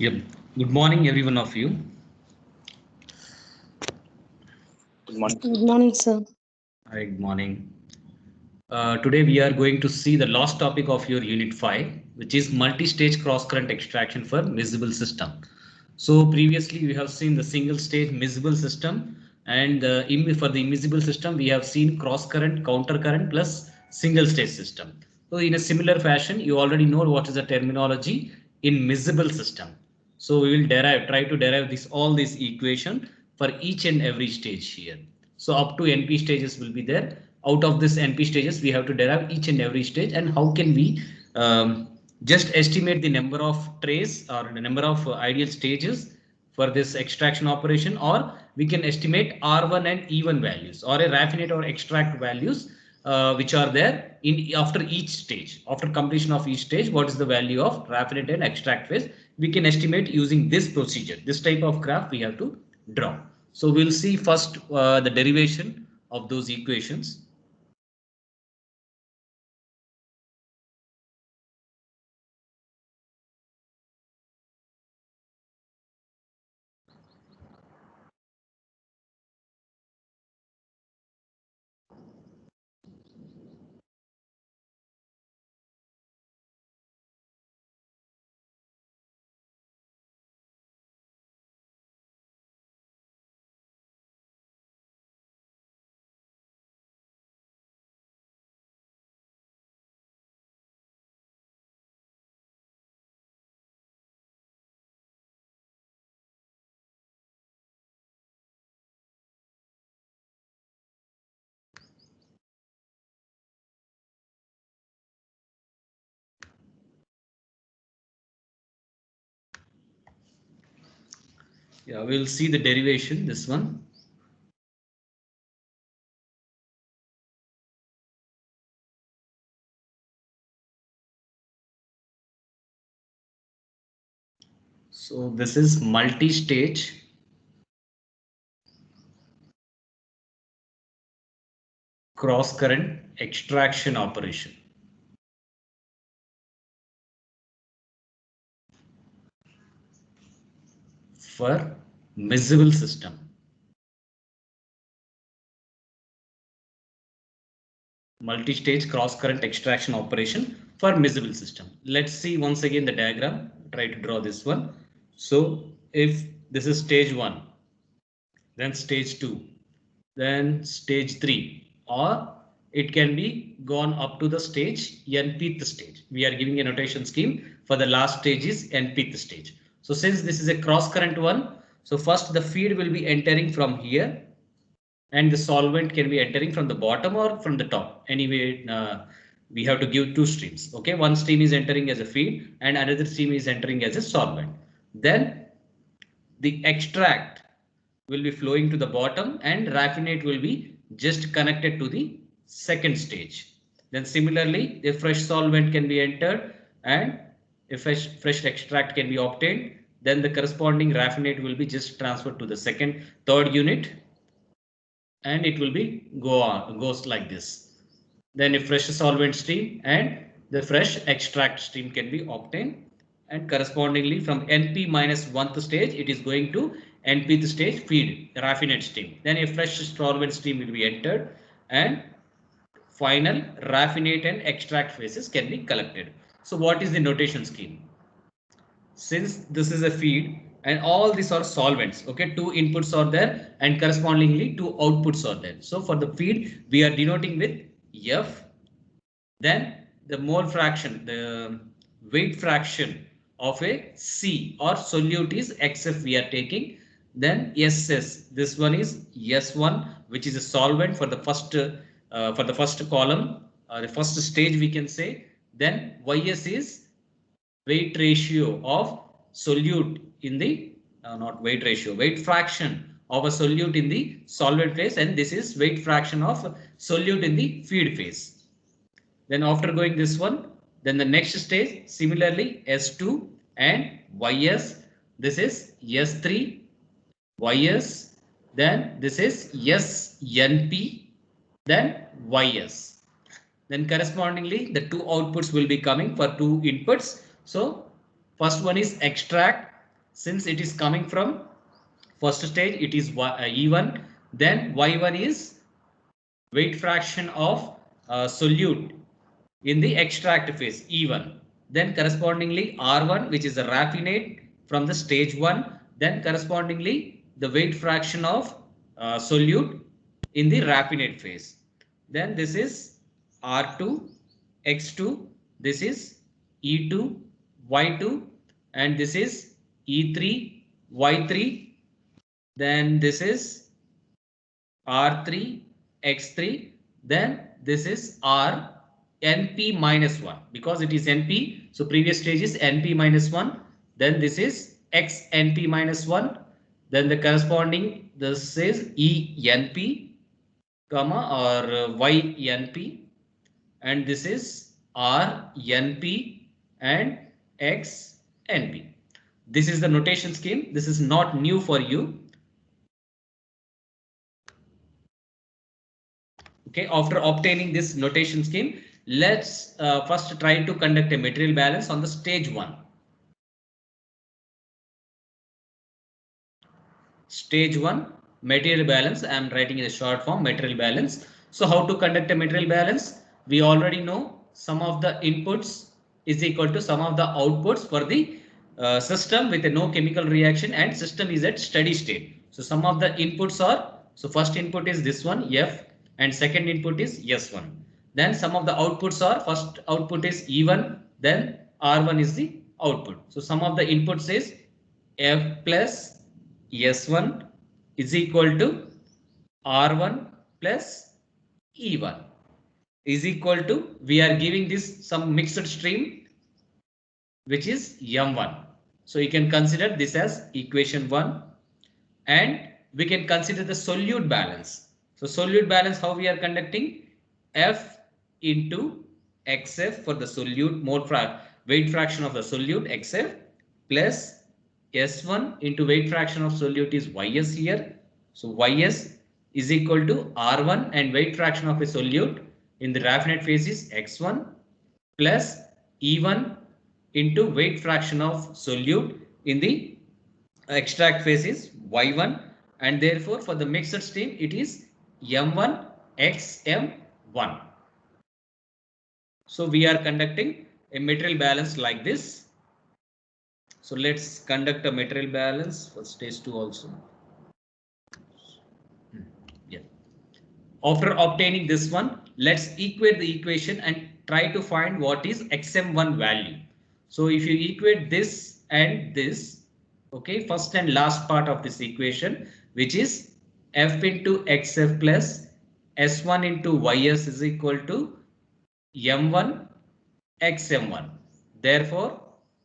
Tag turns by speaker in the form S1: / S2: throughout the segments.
S1: Yep. Good morning, every one of you.
S2: Good morning, sir.
S3: Good morning, sir.
S1: Hi, good morning. Today we are going to see the last topic of your Unit 5, which is multi-stage cross-current extraction for miscible system. So previously we have seen the single-stage miscible system, and for the immiscible system we have seen cross-current, counter-current plus single-stage system. So in a similar fashion, you already know what is the terminology in miscible system. So we will try to derive all these equation for each and every stage here. So up to NP stages will be there. Out of this NP stages, we have to derive each and every stage, and how can we just estimate the number of trace or the number of ideal stages for this extraction operation, or we can estimate R1 and E1 values or a raffinate or extract values which are there in after each stage. After completion of each stage, what is the value of raffinate and extract phase? We can estimate using this procedure. This type of graph we have to draw. So we'll see first the derivation of those equations. Yeah, we'll see the derivation, this one. So this is multi-stage cross-current extraction operation. For miscible system. Multi-stage cross-current extraction operation for miscible system. Let's see once again the diagram. Try to draw this one. So if this is stage 1, then stage 2, then stage 3, or it can be gone up to the stage nth stage. We are giving a notation scheme for the last stage is nth stage. So since this is a cross current one, so first the feed will be entering from here, and the solvent can be entering from the bottom or from the top. Anyway, we have to give two streams. Okay, one stream is entering as a feed and another stream is entering as a solvent. Then the extract will be flowing to the bottom and raffinate will be just connected to the second stage. Then similarly, the fresh solvent can be entered and a fresh extract can be obtained. Then the corresponding raffinate will be just transferred to the third unit, and it will be goes like this. Then a fresh solvent stream and the fresh extract stream can be obtained, and correspondingly from NP minus 1th stage it is going to NPth stage feed raffinate stream. Then a fresh solvent stream will be entered and final raffinate and extract phases can be collected. So what is the notation scheme? Since this is a feed and all these are solvents, okay, two inputs are there and correspondingly two outputs are there. So for the feed we are denoting with F. Then the mole fraction, the weight fraction of a C or solute is XF we are taking. Then SS, this one is S1, which is a solvent for the first column, the first stage we can say. Then YS is weight ratio of solute in the not weight ratio, weight fraction of a solute in the solvent phase, and this is weight fraction of solute in the feed phase. Then after going this one, then the next stage similarly S2 and YS, this is S3 YS, then this is SNP, then YS. Then correspondingly the two outputs will be coming for two inputs. So first one is extract, Since it is coming from first stage, it is E1, then Y1 is weight fraction of solute in the extract phase E1. Then correspondingly R1, which is a raffinate from the stage 1, then correspondingly the weight fraction of solute in the raffinate phase. Then this is R2, X2, this is E2, Y2, and this is E3, Y3. Then this is R3, X3, then this is R NP minus 1 because it is NP. So previous stage is NP minus 1. Then this is X NP minus 1. Then the corresponding this is ENP, comma or YNP, and this is RNP and XNP. This is the notation scheme. This is not new for you. Okay, after obtaining this notation scheme, let's first try to conduct a material balance on the stage 1. Stage 1 material balance. I am writing in a short form material balance. So how to conduct a material balance? We already know sum of the inputs is equal to sum of the outputs for the system with a no chemical reaction and system is at steady state. So sum of the inputs are, so first input is this one F and second input is S1. Then some of the outputs are, first output is E1, then R1 is the output. So sum of the inputs is F plus S1 is equal to R1 plus E1 is equal to, we are giving this some mixed stream which is M1. So you can consider this as equation 1 and we can consider the solute balance. So solute balance, how we are conducting? F into XF for the solute weight fraction of the solute XF plus S1 into weight fraction of solute is YS here. So YS is equal to R1 and weight fraction of a solute in the raffinate phase is X1 plus E1 into weight fraction of solute in the extract phase is Y1, and therefore for the mixed stream it is M1 XM1. So we are conducting a material balance like this. So let's conduct a material balance for stage 2 also. Yeah. After obtaining this one, let's equate the equation and try to find what is XM1 value. So if you equate this and this, okay, first and last part of this equation, which is F into XF plus S1 into YS is equal to M1 XM1. Therefore,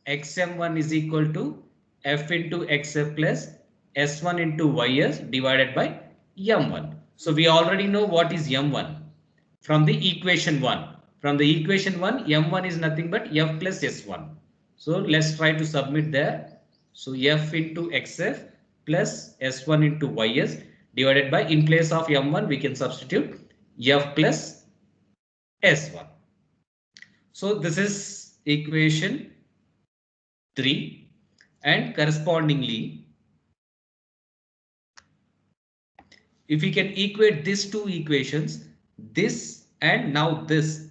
S1: XM1 is equal to F into XF plus S1 into YS divided by M1. So we already know what is M1 from the equation 1. From the equation 1, M1 is nothing but F plus S1. So let's try to submit there. So F into XF plus S1 into YS divided by, in place of M1 we can substitute F plus S1. So this is equation 3 and correspondingly if we can equate these two equations, this and now this,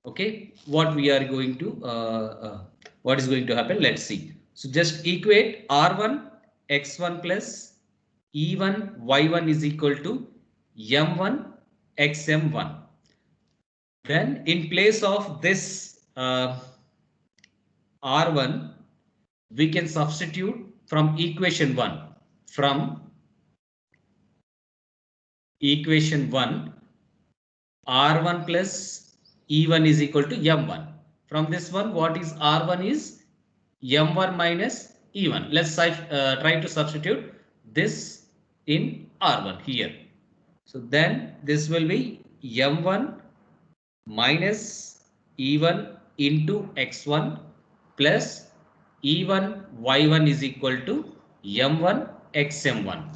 S1: okay, what we are going to what is going to happen, let's see. So just equate R1 X1 plus E1 Y1 is equal to M1 XM1. Then in place of this R1, we can substitute from equation 1. From equation 1, R1 plus E1 is equal to M1. From this one, what is R1 is M1 minus E1. Let's try to substitute this in R1 here. So then this will be M1 minus E1 into X1 plus E1 Y1 is equal to M1 XM1.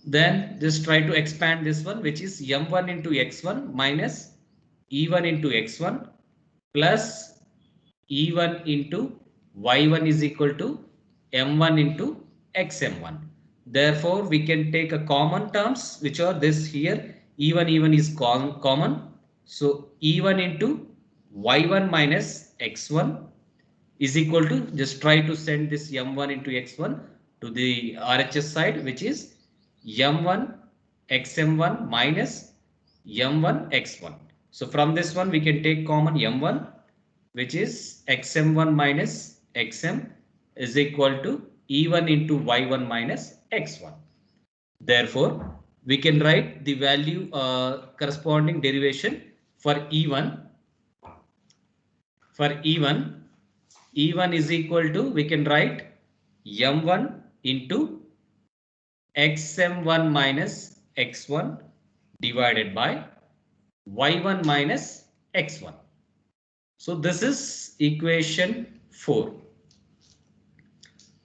S1: Then just try to expand this one, which is M1 into X1 minus E1 into X1 plus E1 into Y1 is equal to M1 into XM1. Therefore, we can take a common terms which are this here. E1 is common. So E1 into Y1 minus X1 is equal to, just try to send this M1 into X1 to the RHS side, which is M1 XM1 minus M1 X1. So from this one we can take common M1, which is XM1 minus XM is equal to E1 into Y1 minus X1. Therefore, we can write the value corresponding derivation for E1. For E1 is equal to, we can write M1 into XM1 minus X1 divided by Y1 minus X1. So this is equation 4.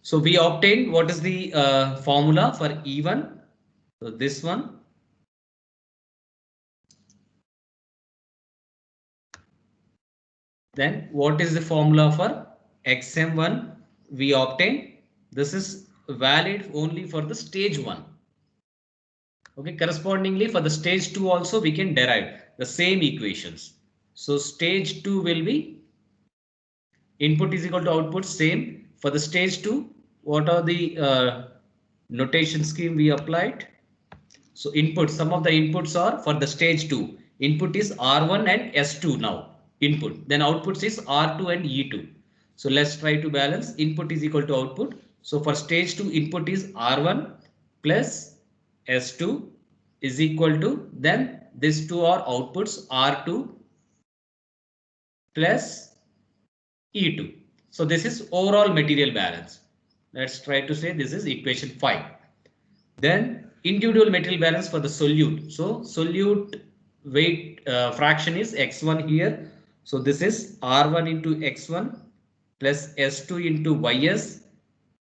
S1: So we obtained what is the formula for E1. So this one. Then what is the formula for XM1 we obtained? This is valid only for the stage 1. Okay, correspondingly for the stage 2 also we can derive the same equations. So stage 2 will be input is equal to output, same. For the stage 2, what are the notation scheme we applied? So input, some of the inputs are for the stage 2. Input is R1 and S2 now. Input. Then outputs is R2 and E2. So let's try to balance. Input is equal to output. So for stage 2, input is R1 plus S2 is equal to, then these two are outputs, R2 plus E2. So this is overall material balance. Let's try to say this is equation 5. Then individual material balance for the solute. So solute weight fraction is X1 here. So this is R1 into X1 plus S2 into YS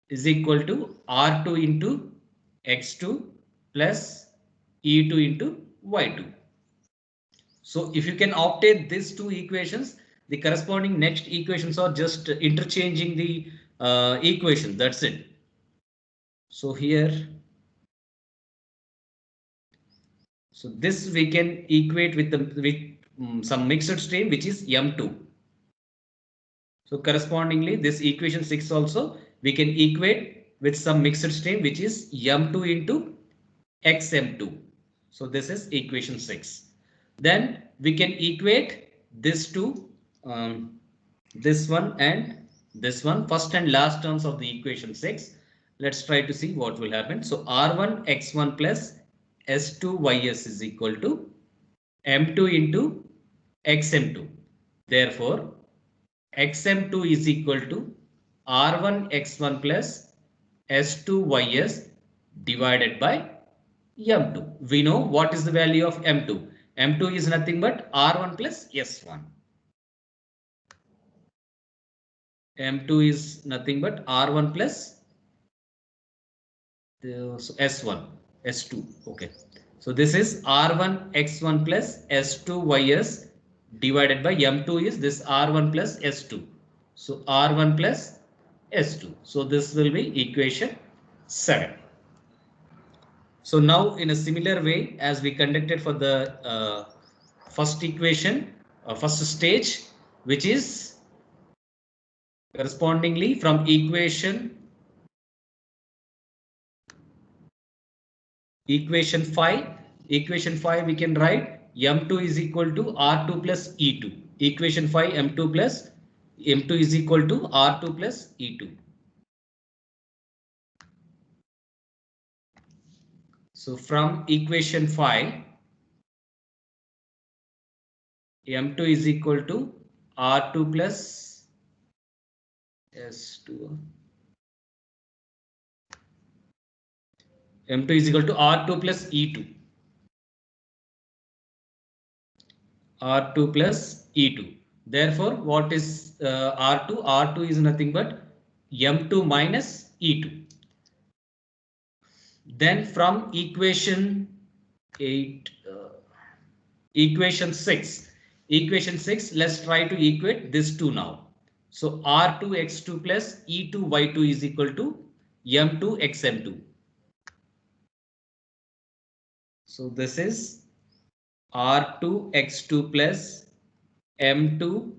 S1: is equal to R2 into X2 plus E2 into Y2. So if you can obtain these two equations, the corresponding next equations are just interchanging the equation. That's it. So here, so this we can equate with some mixed stream, which is M2. So correspondingly, this equation 6 also we can equate with some mixed stream, which is M2 into XM2. So this is equation 6. Then we can equate this two, this one and this one, first and last terms of the equation 6. Let's try to see what will happen. So R1 X1 plus S2 YS is equal to M2 into XM2. Therefore, XM2 is equal to R1 X1 plus S2 YS divided by M2. We know what is the value of M2. M2 is nothing but R1 plus S1. M2 is nothing but R1 plus S1, S2. Okay. So this is R1 X1 plus S2 YS divided by M2 is this R1 plus S2. So R1 plus S2. So this will be equation 7. So now in a similar way as we conducted for the first equation, first stage, which is correspondingly from equation 5. Equation 5 we can write M2 is equal to R2 plus E2. Equation 5 M2 is equal to R2 plus E2. So from equation 5, M2 is equal to R2 plus S2. M2 is equal to R2 plus E2. R2 plus E2. Therefore, what is R2? R2 is nothing but M2 minus E2. Then from equation 8, equation 6, Equation 6, let's try to equate this two now. So R2 X2 plus E2 Y2 is equal to M2 XM2. So this is R2 X2 plus M2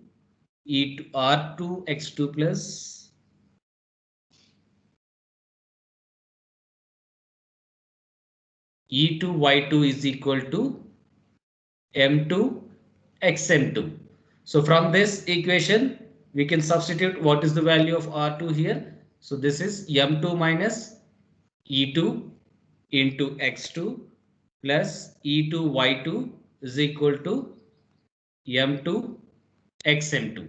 S1: E2 R2 X2 plus E2 Y2 is equal to M2 XM2. So from this equation, we can substitute what is the value of R2 here. So this is M2 minus E2 into X2 plus E2 Y2 is equal to M2 XM2.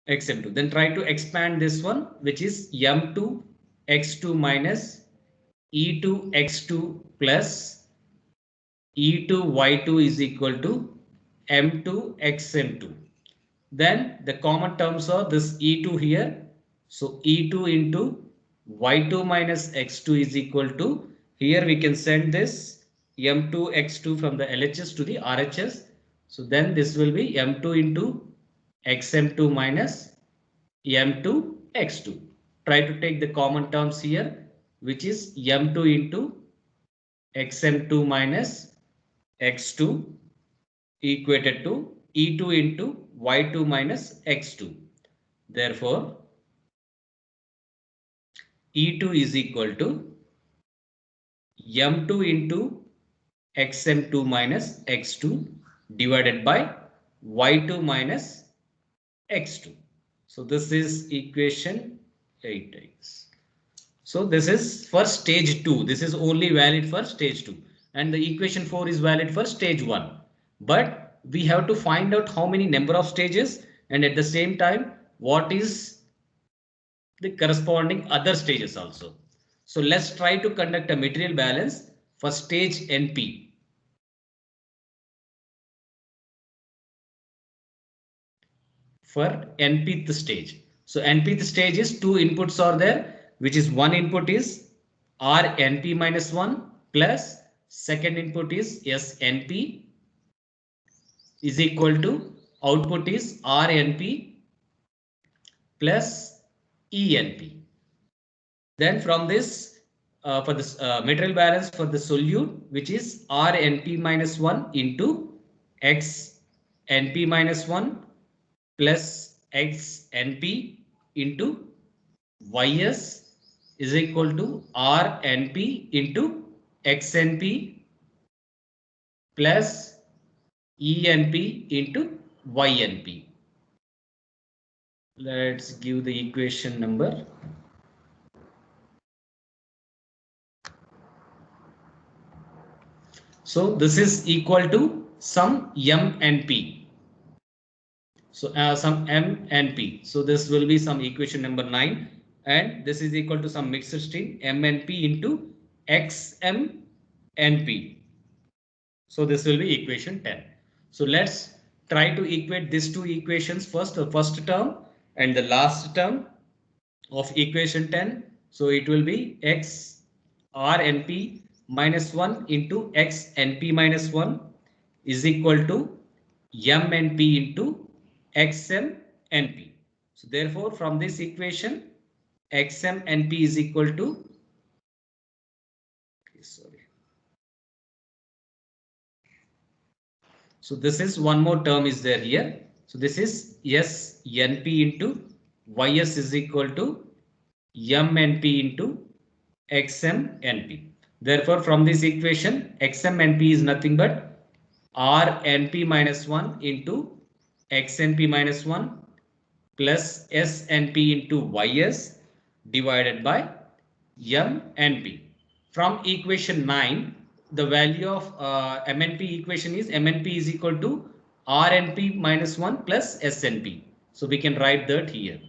S1: XM2. Then try to expand this one, which is M2 X2 minus E2 X2 plus E2 Y2 is equal to M2 XM2. Then the common terms are this E2 here. So E2 into Y2 minus X2 is equal to, here we can send this M2 X2 from the LHS to the RHS. So then this will be M2 into XM2 minus M2 X2. Try to take the common terms here, which is M2 into XM2 minus X2 equated to E2 into Y2 minus X2. Therefore, E2 is equal to M2 into XM2 minus X2 divided by Y2 minus X2. So this is equation 8. So this is for stage 2. This is only valid for stage 2. And the equation 4 is valid for stage 1. But we have to find out how many number of stages and at the same time what is the corresponding other stages also. So let's try to conduct a material balance for stage NP. For npth stage. So npth stage is two inputs are there, which is one input is Rnp minus 1 plus second input is Snp is equal to output is Rnp plus Enp. Then from this for this material balance for the solute, which is Rnp minus 1 into Xnp minus 1 plus Xnp into Ys is equal to Rnp into Xnp plus Enp into Ynp. Let's give the equation number. So this is equal to some M and P. So some M and P. So this will be some equation number 9. And this is equal to some mixed string M and P into XM and P. So this will be equation 10. So let's try to equate these two equations first, the first term and the last term of equation 10. So it will be X Rnp minus 1 into Xnp minus 1 is equal to MNP into XMNP. So therefore, from this equation, XMNP is equal to, so this is one more term is there here. So this is SNP into Ys is equal to MNP into XMNP. Therefore, from this equation, XMNP is nothing but Rnp minus 1 into Xnp minus 1 plus Snp into Ys divided by MNP. From equation 9, the value of MNP equation is MNP is equal to Rnp minus 1 plus Snp. So we can write that here.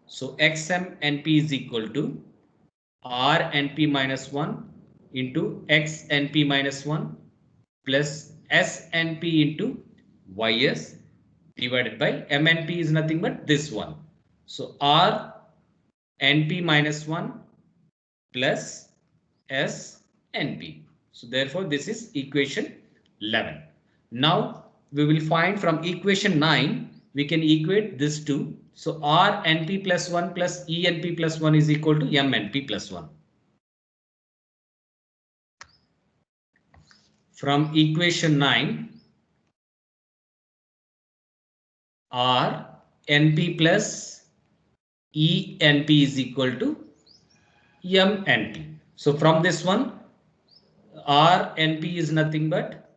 S1: So XMNP is equal to Rnp minus 1 into Xnp minus 1 plus Snp into Ys divided by MNP is nothing but this one. So Rnp minus 1 plus Snp NP. So therefore this is equation 11. Now we will find from equation 9 we can equate this two. So R NP plus 1 plus E NP plus 1 is equal to M NP plus 1. From equation 9 R NP plus E NP is equal to M NP. So from this one R NP is nothing but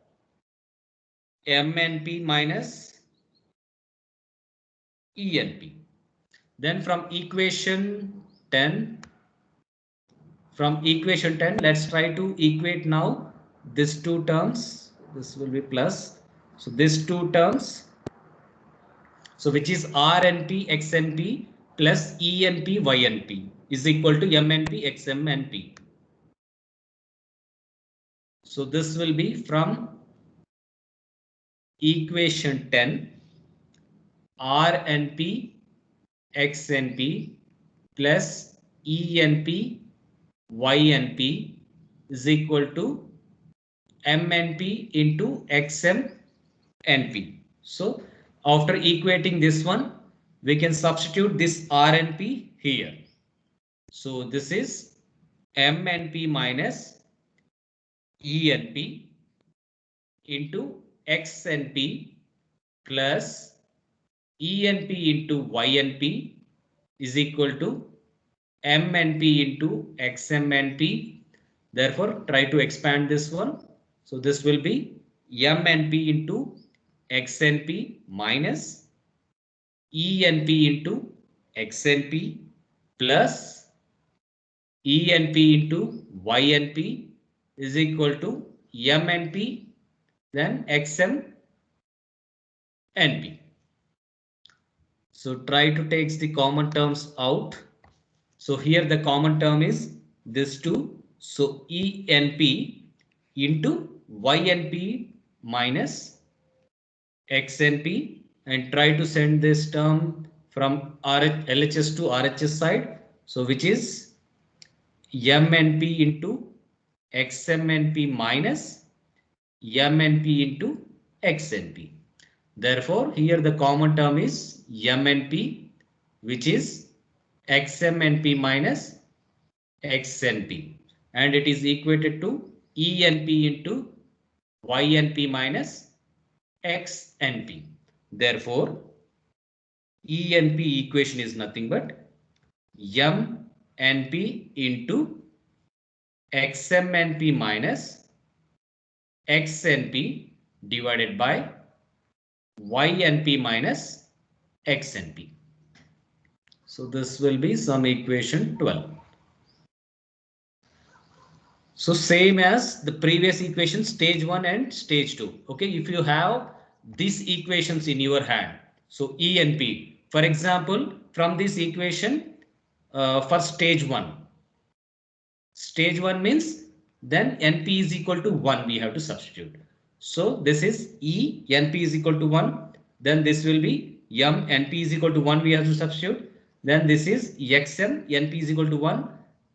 S1: MNP minus ENP. Then from equation 10, let's try to equate now these two terms. This will be plus. So these two terms, so which is RNP XNP plus ENP YNP is equal to MNP XMNP. So this will be from equation 10 RNP XNP plus ENP YNP is equal to MNP into XMNP. So after equating this one, we can substitute this RNP here. So this is MNP minus ENP into XNP plus ENP into YNP is equal to MNP into XMNP. Therefore, try to expand this one. So this will be MNP into XNP minus ENP into XNP plus ENP into YNP is equal to MNP then XMNP. So try to take the common terms out. So here the common term is this two. So ENP into YNP minus XNP and try to send this term from LHS to RHS side. So which is MNP into XMNP minus MNP into XNP. Therefore, here the common term is MNP, which is XMNP minus XNP, and it is equated to ENP into YNP minus XNP. Therefore, ENP equation is nothing but MNP into XMNP minus XNP divided by YNP minus XNP. So this will be some equation 12. So same as the previous equation, stage 1 and stage 2. Okay, if you have these equations in your hand, so E and P, for example, from this equation for stage 1. Stage 1 means then NP is equal to 1 we have to substitute. So this is E, NP is equal to 1. Then this will be M, NP is equal to 1 we have to substitute. Then this is XM, NP is equal to 1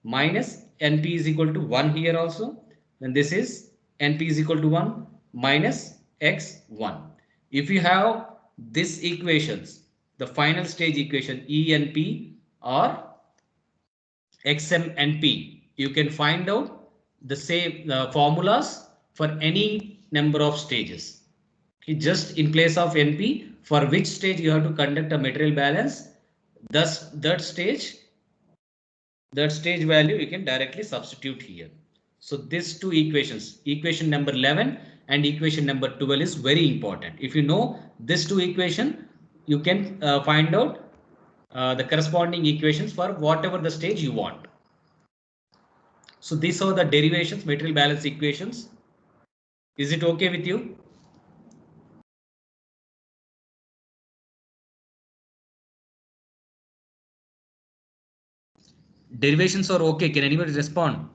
S1: minus NP is equal to 1 here also. Then this is NP is equal to 1 minus X1. If you have these equations, the final stage equation ENP or XMNP, you can find out the same formulas for any number of stages. Okay, just in place of NP, for which stage you have to conduct a material balance, thus that stage value you can directly substitute here. So these two equations, equation number 11 and equation number 12 is very important. If you know these two equation, you can find out the corresponding equations for whatever the stage you want. So these are the derivations, material balance equations. Is it okay with you? Derivations are okay. Can anybody respond?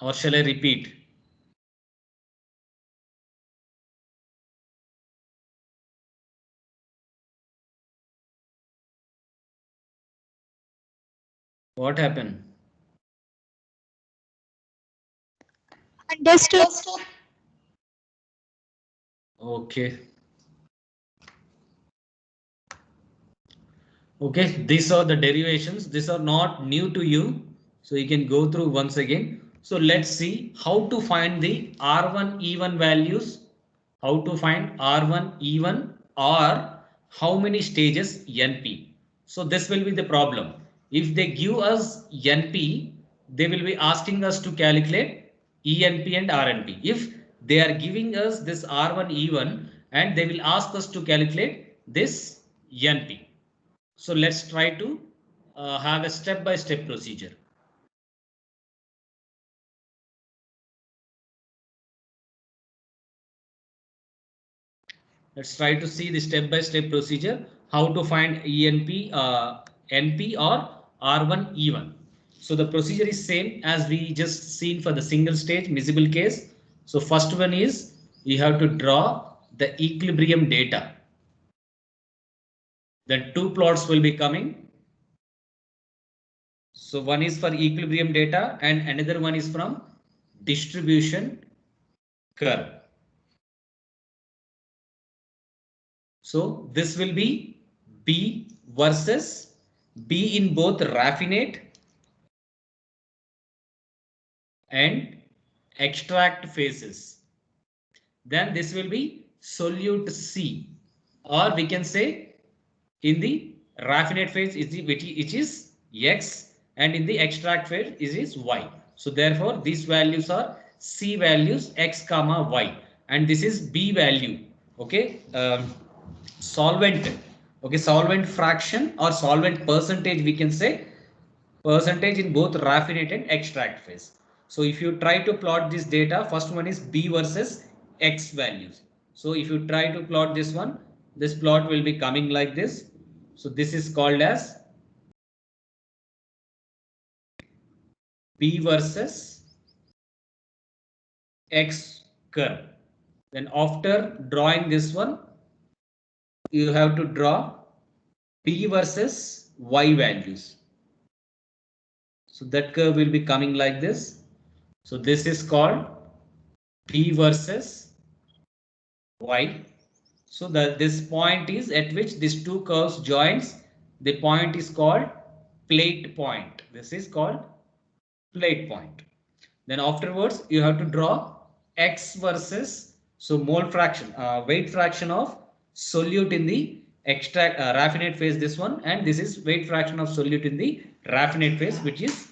S1: Or shall I repeat? What happened?
S3: Understood.
S1: Okay. Okay, these are the derivations. These are not new to you. So you can go through once again. So let's see how to find the R1 even values. How to find R1 even or how many stages NP. So this will be the problem. If they give us NP, they will be asking us to calculate ENP and RNP. If they are giving us this R1 even and they will ask us to calculate this NP. So let's try to have a step-by-step procedure. Let's try to see the step-by-step procedure, how to find ENP, NP or R1 even. So the procedure is same as we just seen for the single stage miscible case. So first one is you have to draw the equilibrium data. Then two plots will be coming. So one is for equilibrium data and another one is from distribution curve. So this will be B versus B in both raffinate and extract phases. Then this will be solute C, or we can say in the raffinate phase which is X and in the extract phase is Y. So therefore these values are C values X comma Y and this is B value. Okay. Solvent. Okay, solvent fraction or solvent percentage, we can say percentage in both raffinate and extract phase. So if you try to plot this data, first one is B versus X values. So if you try to plot this one, this plot will be coming like this. So this is called as B versus X curve. Then after drawing this one, you have to draw B versus Y values. So that curve will be coming like this. So this is called P versus Y. So this point is at which these two curves joins. The point is called plate point. This is called plate point. Then afterwards you have to draw X versus mole fraction, weight fraction of solute in the extract raffinate phase, this one, and this is weight fraction of solute in the raffinate phase, which is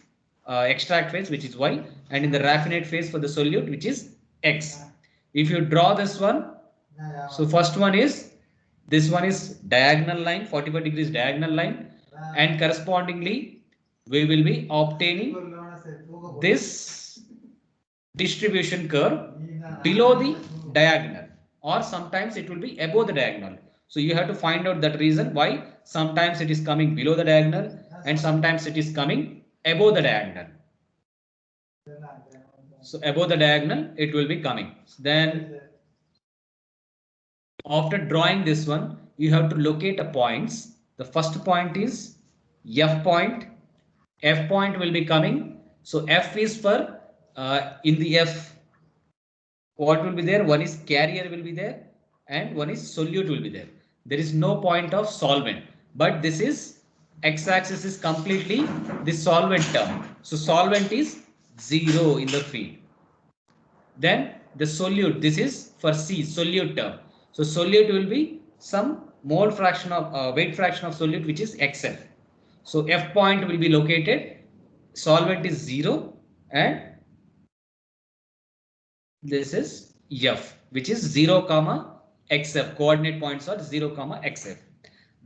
S1: extract phase, which is Y, and in the raffinate phase for the solute, which is X. If you draw this one, so first one is this one is diagonal line, 45 degrees diagonal line, and correspondingly we will be obtaining this distribution curve below the diagonal, or sometimes it will be above the diagonal. So you have to find out that reason why sometimes it is coming below the diagonal and sometimes it is coming above the diagonal. So above the diagonal it will be coming. Then after drawing this one, you have to locate a points. The first point is F point. F point will be coming. So F is for in the F, what will be there? One is carrier will be there and one is solute will be there. There is no point of solvent, but this is x-axis is completely the solvent term. So solvent is 0 in the field. Then the solute, this is for C, solute term. So solute will be some mole fraction of weight fraction of solute, which is XF. So F point will be located, solvent is 0 and this is F, which is 0 comma XF, coordinate points are 0 comma XF.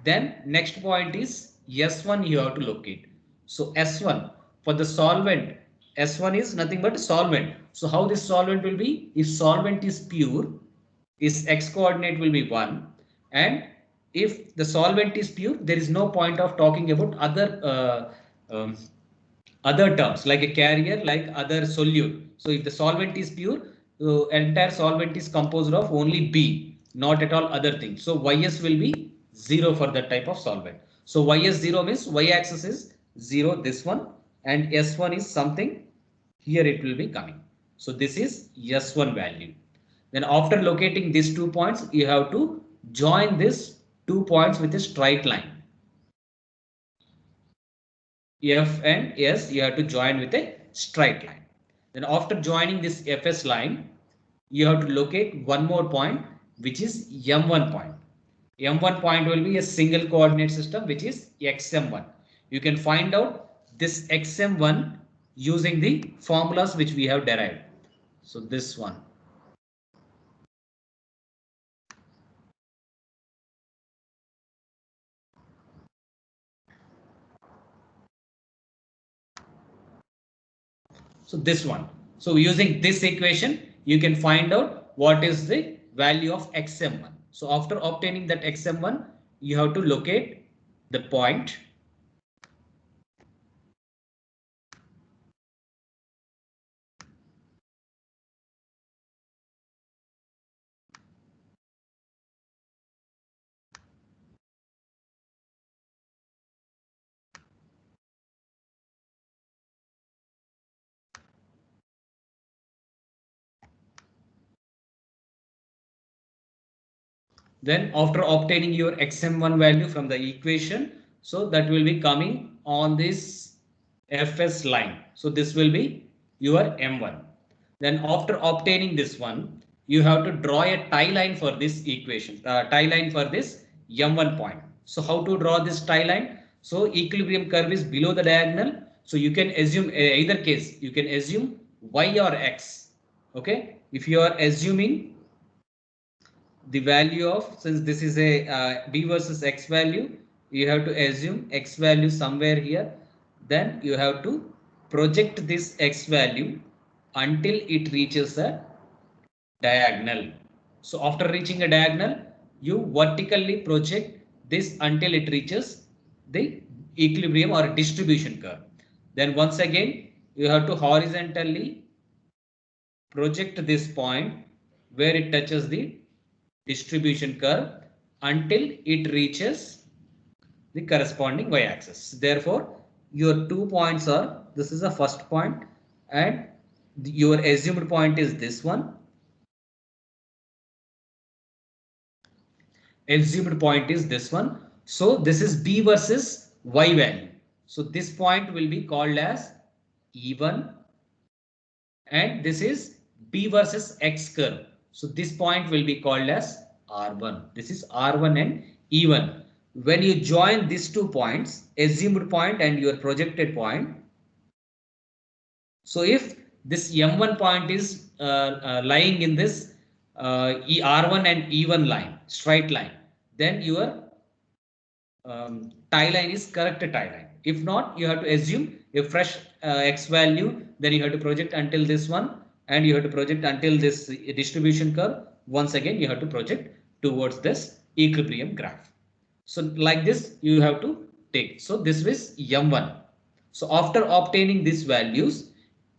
S1: Then next point is S1 you have to locate. So S1 for the solvent, S1 is nothing but solvent. So how this solvent will be? If solvent is pure, its X coordinate will be 1, and if the solvent is pure, there is no point of talking about other terms like a carrier, like other solute. So if the solvent is pure, the entire solvent is composed of only B, not at all other things. So Ys will be 0 for that type of solvent. So Ys 0 means Y axis is 0 this one, and S1 is something here it will be coming. So this is S1 value. Then after locating these 2 points, you have to join these 2 points with a straight line. F and S you have to join with a straight line. Then after joining this FS line, you have to locate one more point, which is M1 point. M1 point will be a single coordinate system, which is XM1. You can find out this XM1 using the formulas which we have derived. So this one. So this one. So using this equation, you can find out what is the value of XM1. So after obtaining that XM1, you have to locate the point. Then after obtaining your XM1 value from the equation, so that will be coming on this FS line. So this will be your M1. Then after obtaining this one, you have to draw a tie line for this equation, tie line for this M1 point. So how to draw this tie line? So equilibrium curve is below the diagonal. So you can assume either case, you can assume Y or X. Okay. If you are assuming the value of, since this is a B versus X value, you have to assume X value somewhere here. Then you have to project this X value until it reaches a diagonal. So after reaching a diagonal, you vertically project this until it reaches the equilibrium or distribution curve. Then once again, you have to horizontally project this point where it touches the distribution curve until it reaches the corresponding y-axis. Therefore, your 2 points are, this is the first point and your assumed point is this one. Assumed point is this one. So this is B versus Y value. So this point will be called as E1 and this is B versus X curve. So this point will be called as R1. This is R1 and E1. When you join these 2 points, assumed point and your projected point. So if this M1 point is lying in this R1 and E1 line, straight line, then your tie line is correct tie line. If not, you have to assume a fresh X value, then you have to project until this one and you have to project until this distribution curve. Once again, you have to project towards this equilibrium graph. So like this, you have to take. So this is M1. So after obtaining these values,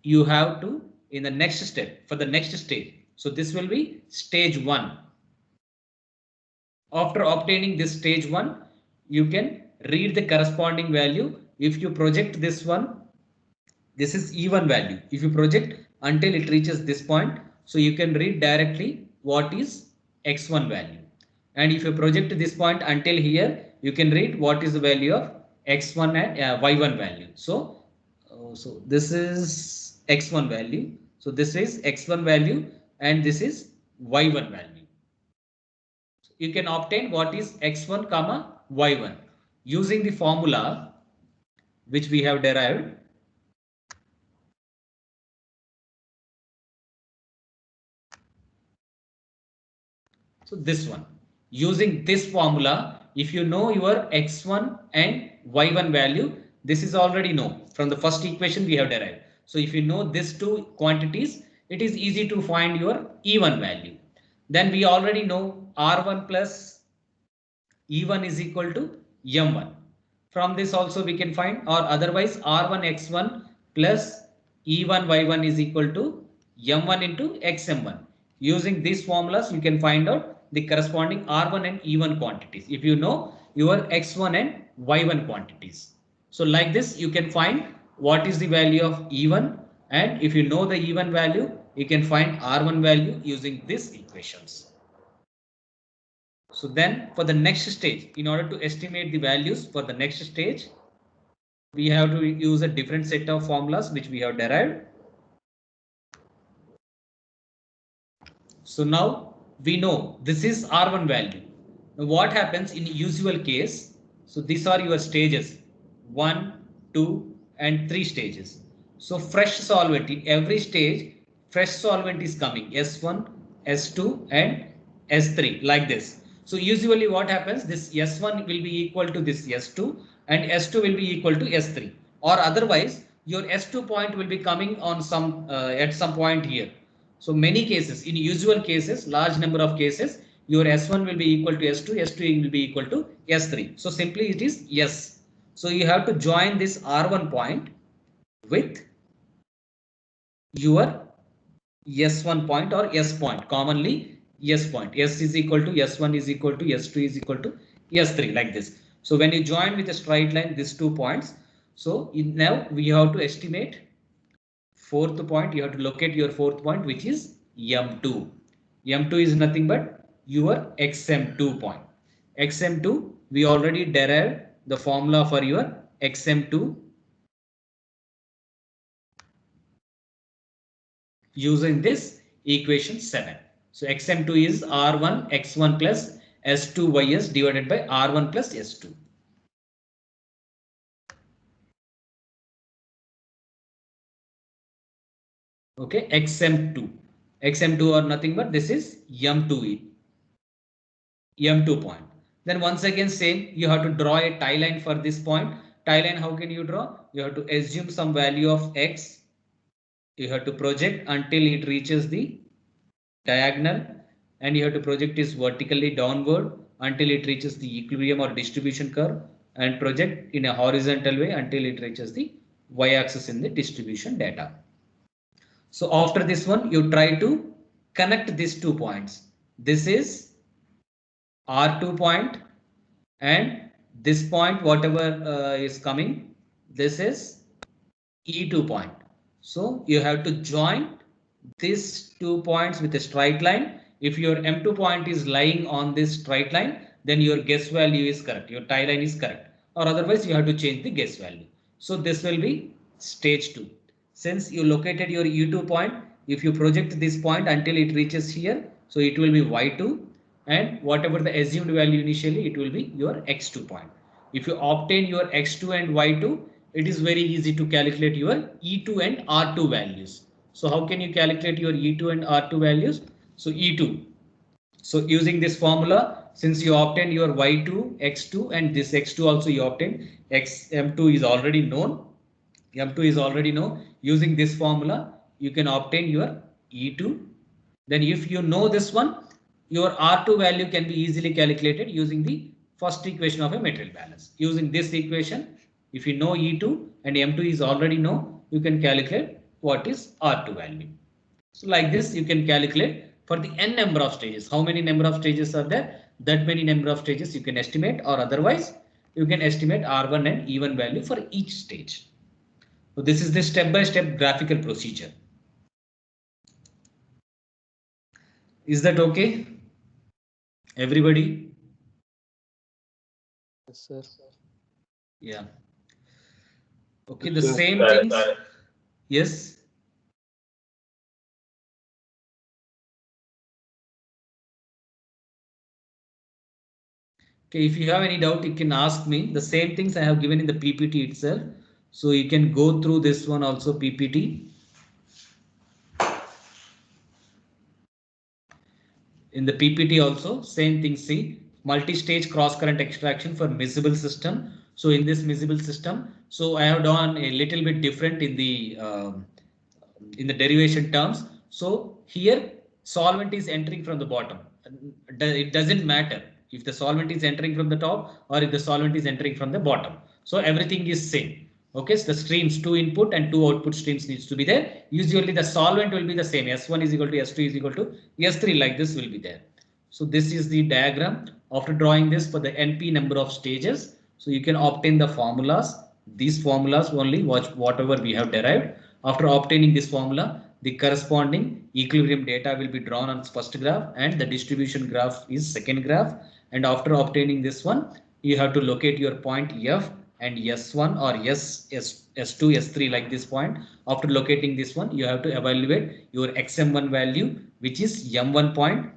S1: you have to, in the next step, for the next stage. So this will be stage 1. After obtaining this stage 1, you can read the corresponding value. If you project this one, this is E1 value. If you project until it reaches this point, so you can read directly what is X1 value. And if you project this point until here, you can read what is the value of X1 and Y1 value. So this is X1 value. So this is X1 value and this is Y1 value. So you can obtain what is X1 comma Y1 using the formula which we have derived. So this one, using this formula, if you know your X1 and Y1 value, this is already known from the first equation we have derived. So if you know these two quantities, it is easy to find your E1 value. Then we already know R1 plus E1 is equal to M1. From this also we can find, or otherwise R1 X1 plus E1 Y1 is equal to M1 into XM1. Using these formulas, you can find out the corresponding R1 and E1 quantities if you know your X1 and Y1 quantities. So like this, you can find what is the value of E1, and if you know the E1 value, you can find R1 value using these equations. So then for the next stage, in order to estimate the values for the next stage, we have to use a different set of formulas which we have derived. So now we know this is R1 value. Now what happens in usual case? So these are your stages 1, 2 and 3 stages. So fresh solvent in every stage, fresh solvent is coming S1, S2 and S3 like this. So usually what happens, this S1 will be equal to this S2 and S2 will be equal to S3, or otherwise your S2 point will be coming on some at some point here. So many cases, in usual cases, large number of cases, your S1 will be equal to S2, S2 will be equal to S3. So simply it is S. So you have to join this R1 point with your S1 point or S point, commonly S point. S is equal to S1 is equal to S2 is equal to S3 like this. So when you join with a straight line, these 2 points. So now we have to estimate fourth point. You have to locate your fourth point, which is M2. M2 is nothing but your XM2 point. XM2, we already derived the formula for your XM2 using this equation 7. So XM2 is R1 X1 plus S2 YS divided by R1 plus S2. Okay, XM2 or nothing but this is M2 point. Then once again same, you have to draw a tie line for this point. Tie line, how can you draw? You have to assume some value of X. You have to project until it reaches the diagonal, and you have to project this vertically downward until it reaches the equilibrium or distribution curve, and project in a horizontal way until it reaches the y-axis in the distribution data. So after this one, you try to connect these 2 points. This is R2 point, and this point, whatever is coming, this is E2 point. So you have to join these 2 points with a straight line. If your M2 point is lying on this straight line, then your guess value is correct. Your tie line is correct, or otherwise you have to change the guess value. So this will be stage 2. Since you located your E2 point, if you project this point until it reaches here, so it will be Y2, and whatever the assumed value initially, it will be your X2 point. If you obtain your X2 and Y2, it is very easy to calculate your E2 and R2 values. So how can you calculate your E2 and R2 values? So E2. So using this formula, since you obtain your Y2, X2 and this X2 also you obtain, M2 is already known. M2 is already known. Using this formula, you can obtain your E2. Then if you know this one, your R2 value can be easily calculated using the first equation of a material balance. Using this equation, if you know E2 and M2 is already known, you can calculate what is R2 value. So like this, you can calculate for the n number of stages. How many number of stages are there? That many number of stages you can estimate, or otherwise you can estimate R1 and E1 value for each stage. So this is the step-by-step graphical procedure. Is that okay? Everybody?
S2: Yes, sir.
S1: Yeah. Okay, the same things. Yes. Okay, if you have any doubt, you can ask me. The same things I have given in the PPT itself. So you can go through this one also, PPT. In the PPT also, same thing, see, multi-stage cross-current extraction for miscible system. So in this miscible system, so I have done a little bit different in the derivation terms. So here solvent is entering from the bottom. It doesn't matter if the solvent is entering from the top or if the solvent is entering from the bottom. So everything is same. Okay, so the streams, 2 input and 2 output streams needs to be there. Usually the solvent will be the same. S1 is equal to S2 is equal to S3, like this will be there. So this is the diagram. After drawing this for the NP number of stages, so you can obtain the formulas these formulas only, whatever we have derived. After obtaining this formula, the corresponding equilibrium data will be drawn on first graph and the distribution graph is second graph. And after obtaining this one, you have to locate your point F and S1 or S2, S3 like this point. After locating this one, you have to evaluate your XM1 value, which is M1 point,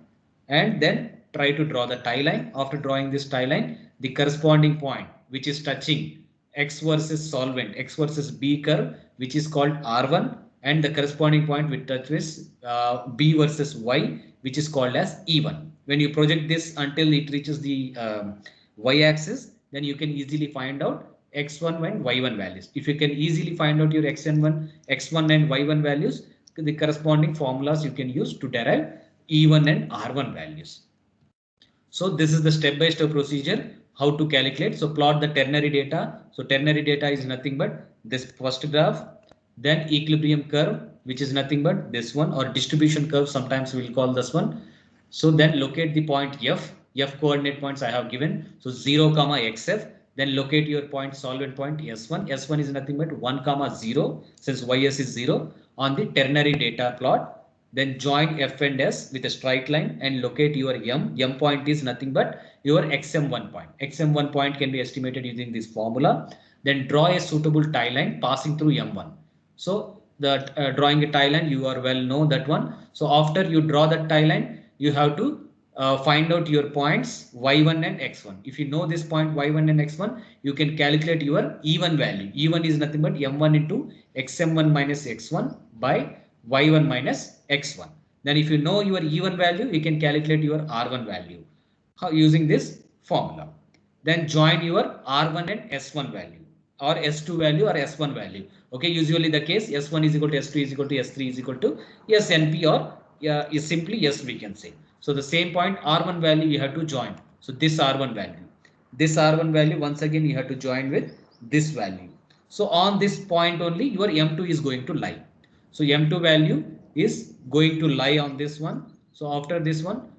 S1: and then try to draw the tie line. After drawing this tie line, the corresponding point which is touching X versus solvent, X versus B curve, which is called R1, and the corresponding point which touches B versus Y, which is called as E1. When you project this until it reaches the Y axis, then you can easily find out X1 and Y1 values. If you can easily find out your X1 and Y1 values, the corresponding formulas you can use to derive E1 and R1 values. So this is the step-by-step procedure how to calculate. So plot the ternary data. So ternary data is nothing but this first graph, then equilibrium curve, which is nothing but this one, or distribution curve, sometimes we'll call this one. So then locate the point F. F coordinate points I have given. So 0, XF. Then locate your point solvent point S1. S1 is nothing but 1, 0, since YS is 0 on the ternary data plot. Then join F and S with a straight line and locate your M. M point is nothing but your XM1 point. XM1 point can be estimated using this formula. Then draw a suitable tie line passing through M1. So the drawing a tie line, you are well know that one. So after you draw that tie line, you have to find out your points Y1 and X1. If you know this point Y1 and X1, you can calculate your E1 value. E1 is nothing but M1 into XM1 minus X1 by Y1 minus X1. Then if you know your E1 value, you can calculate your R1 value using this formula. Then join your R1 and S1 value, or S2 value or S1 value. Okay, usually the case S1 is equal to S2 is equal to S3 is equal to SNP, or is simply S we can say. So the same point R1 value you have to join. So this R1 value. This R1 value once again you have to join with this value. So on this point only your M2 is going to lie. So M2 value is going to lie on this one. So after this one,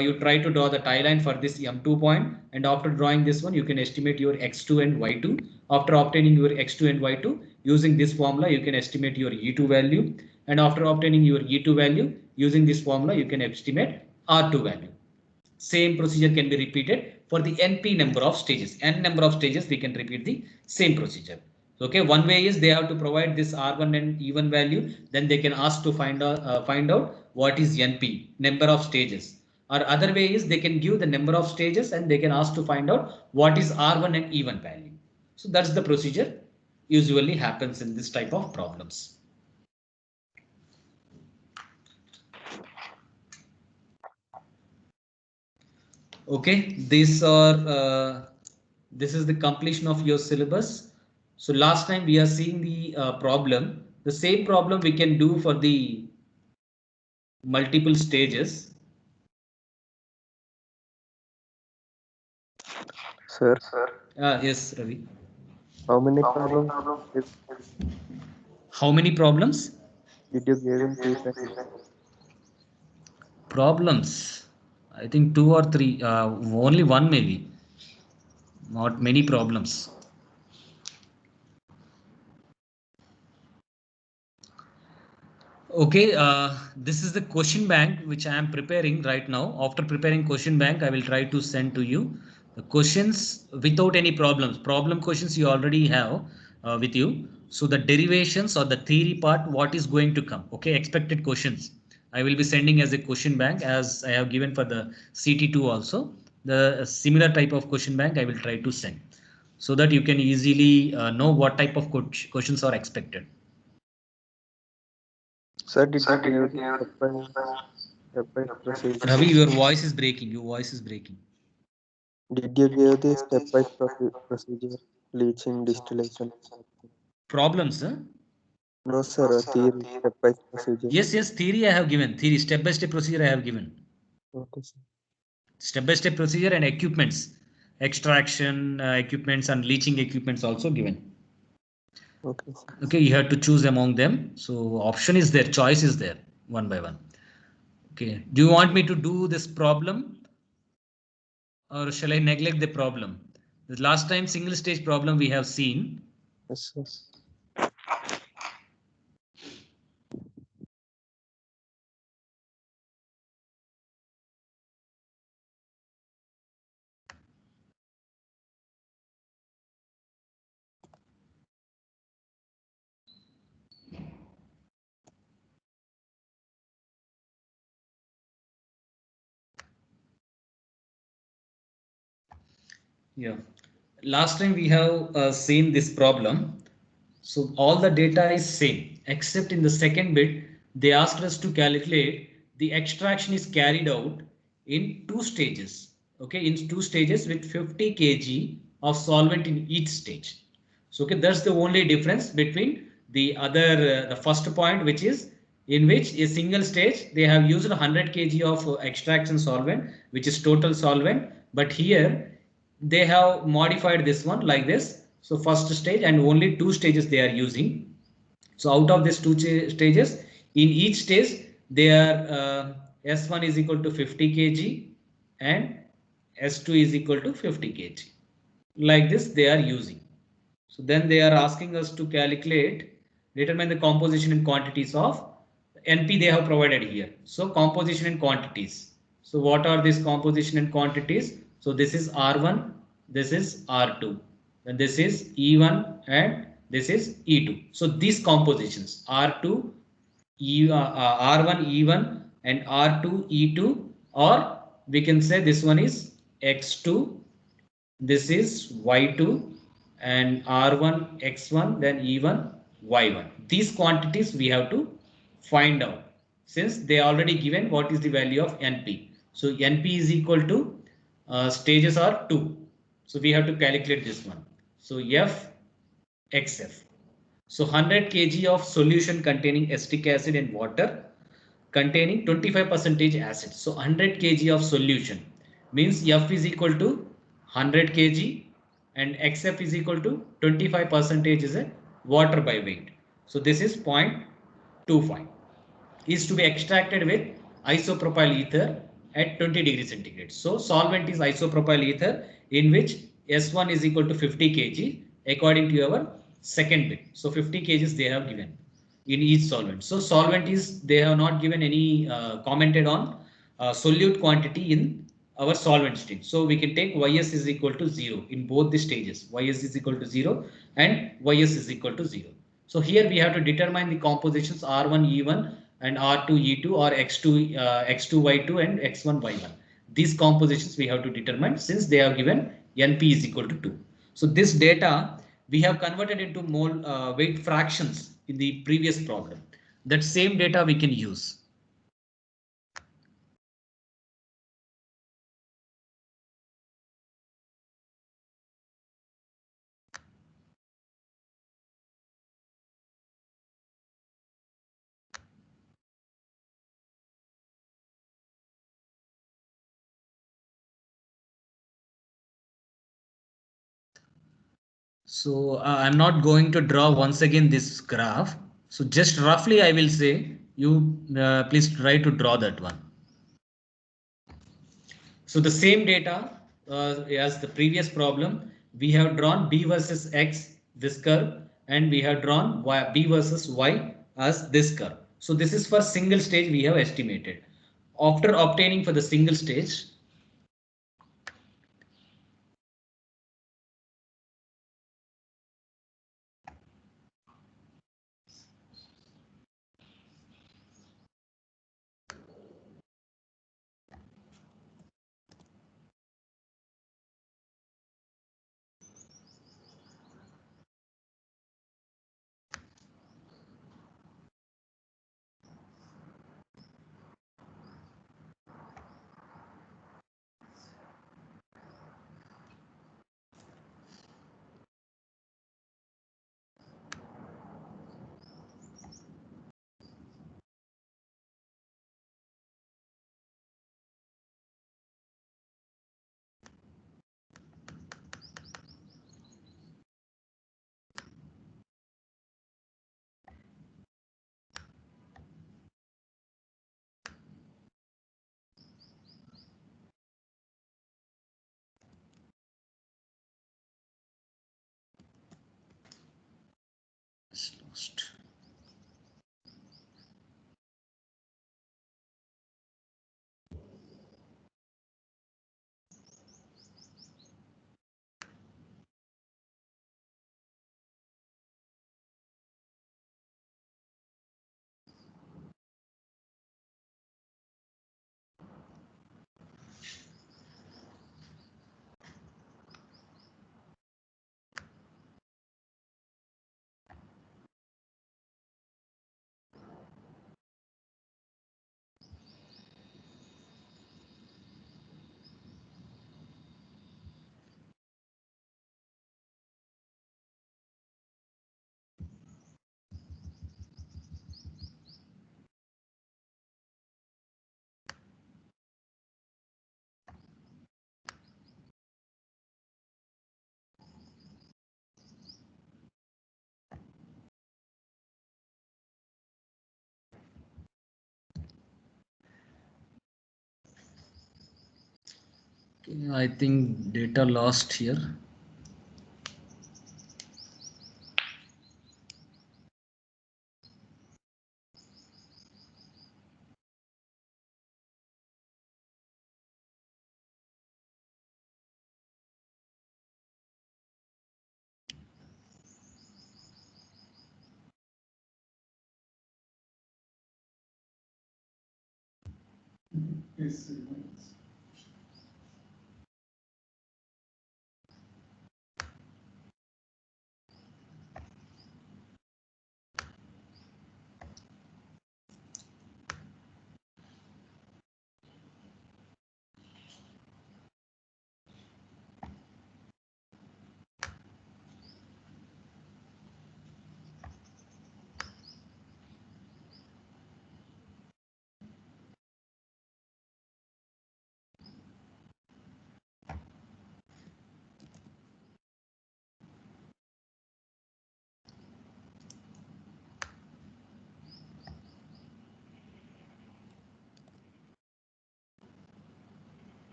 S1: you try to draw the tie line for this M2 point, and after drawing this one, you can estimate your X2 and Y2. After obtaining your X2 and Y2, using this formula, you can estimate your E2 value. And after obtaining your E2 value, using this formula, you can estimate R2 value. Same procedure can be repeated for the NP number of stages. N number of stages, we can repeat the same procedure. Okay, one way is they have to provide this R1 and E1 value, then they can ask to find out what is NP, number of stages. Or other way is they can give the number of stages and they can ask to find out what is R1 and E1 value. So that's the procedure usually happens in this type of problems. Okay, these are this is the completion of your syllabus. So last time we are seeing the problem. The same problem we can do for the multiple stages.
S3: Sir.
S1: Yes, Ravi.
S3: How many problems?
S1: How many problems?
S3: Did you give in tuition?
S1: Problems. I think 2 or 3. Only one maybe. Not many problems. Okay, this is the question bank which I am preparing right now. After preparing question bank, I will try to send to you the questions without any problems. Problem questions you already have with you. So the derivations or the theory part, what is going to come? Okay, expected questions. I will be sending as a question bank, as I have given for the CT2 also. The similar type of question bank I will try to send, so that you can easily know what type of questions are expected.
S3: Sir, did you give step-by-step procedure?
S1: Ravi, your voice is breaking. Your voice is breaking.
S3: Did you give the step-by-step procedure, leaching, distillation?
S1: Problems, huh?
S3: No, sir. Theory, step-by-step procedure.
S1: Yes, theory I have given. Theory, step-by-step procedure I have given.
S3: Okay, sir.
S1: Step-by-step procedure and equipments, extraction equipments and leaching equipments also given.
S3: Okay, sir.
S1: Okay, you have to choose among them. So option is there, choice is there, one by one. Okay, do you want me to do this problem, or shall I neglect the problem? The last time single stage problem we have seen.
S3: Yes, sir.
S1: Yeah. Last time we have seen this problem. So all the data is same, except in the second bit, they asked us to calculate the extraction is carried out in two stages. Okay, in two stages with 50 kg of solvent in each stage. So okay, that's the only difference between the other, the first point, which is in which a single stage they have used 100 kg of extraction solvent, which is total solvent. But here they have modified this one like this. So first stage and only two stages they are using. So out of these two stages, in each stage they are S1 is equal to 50 kg and S2 is equal to 50 kg. Like this they are using. So then they are asking us to calculate, determine the composition and quantities of NP they have provided here. So composition and quantities. So what are these composition and quantities? So this is R1, this is R2, and this is E1 and this is E2. So these compositions R2, R1 E1 and R2 E2, or we can say this one is X2, this is y2 and r1 x1 then e1 y1. These quantities we have to find out since they already given what is the value of np. So np is equal to stages are 2. So we have to calculate this one. So f xf. So 100 kg of solution containing acetic acid and water containing 25% acid. So 100 kg of solution means F is equal to 100 kg and XF is equal to 25% is a water by weight. So this is 0.25 is to be extracted with isopropyl ether at 20 degrees centigrade. So solvent is isopropyl ether in which S1 is equal to 50 kg according to our second bit. So 50 kgs they have given in each solvent. So solvent is they have not given any commented on solute quantity in our solvent stage. So we can take Ys is equal to 0 in both the stages. Ys is equal to 0 and Ys is equal to 0. So here we have to determine the compositions R1 E1 and R2 E2 or X2 X2 Y2 and X1 Y1. These compositions we have to determine since they have given NP is equal to 2. So this data we have converted into mole weight fractions in the previous problem. That same data we can use. So I'm not going to draw once again this graph. So just roughly I will say you please try to draw that one. So the same data as the previous problem, we have drawn B versus X this curve and we have drawn B versus Y as this curve. So this is for single stage we have estimated. After obtaining for the single stage, lost. Okay, I think data lost here.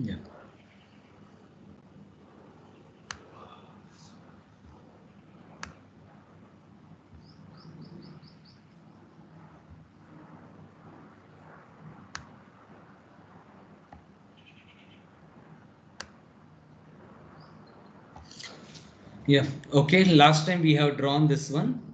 S1: Yeah. Yeah. Okay. Last time we have drawn this one.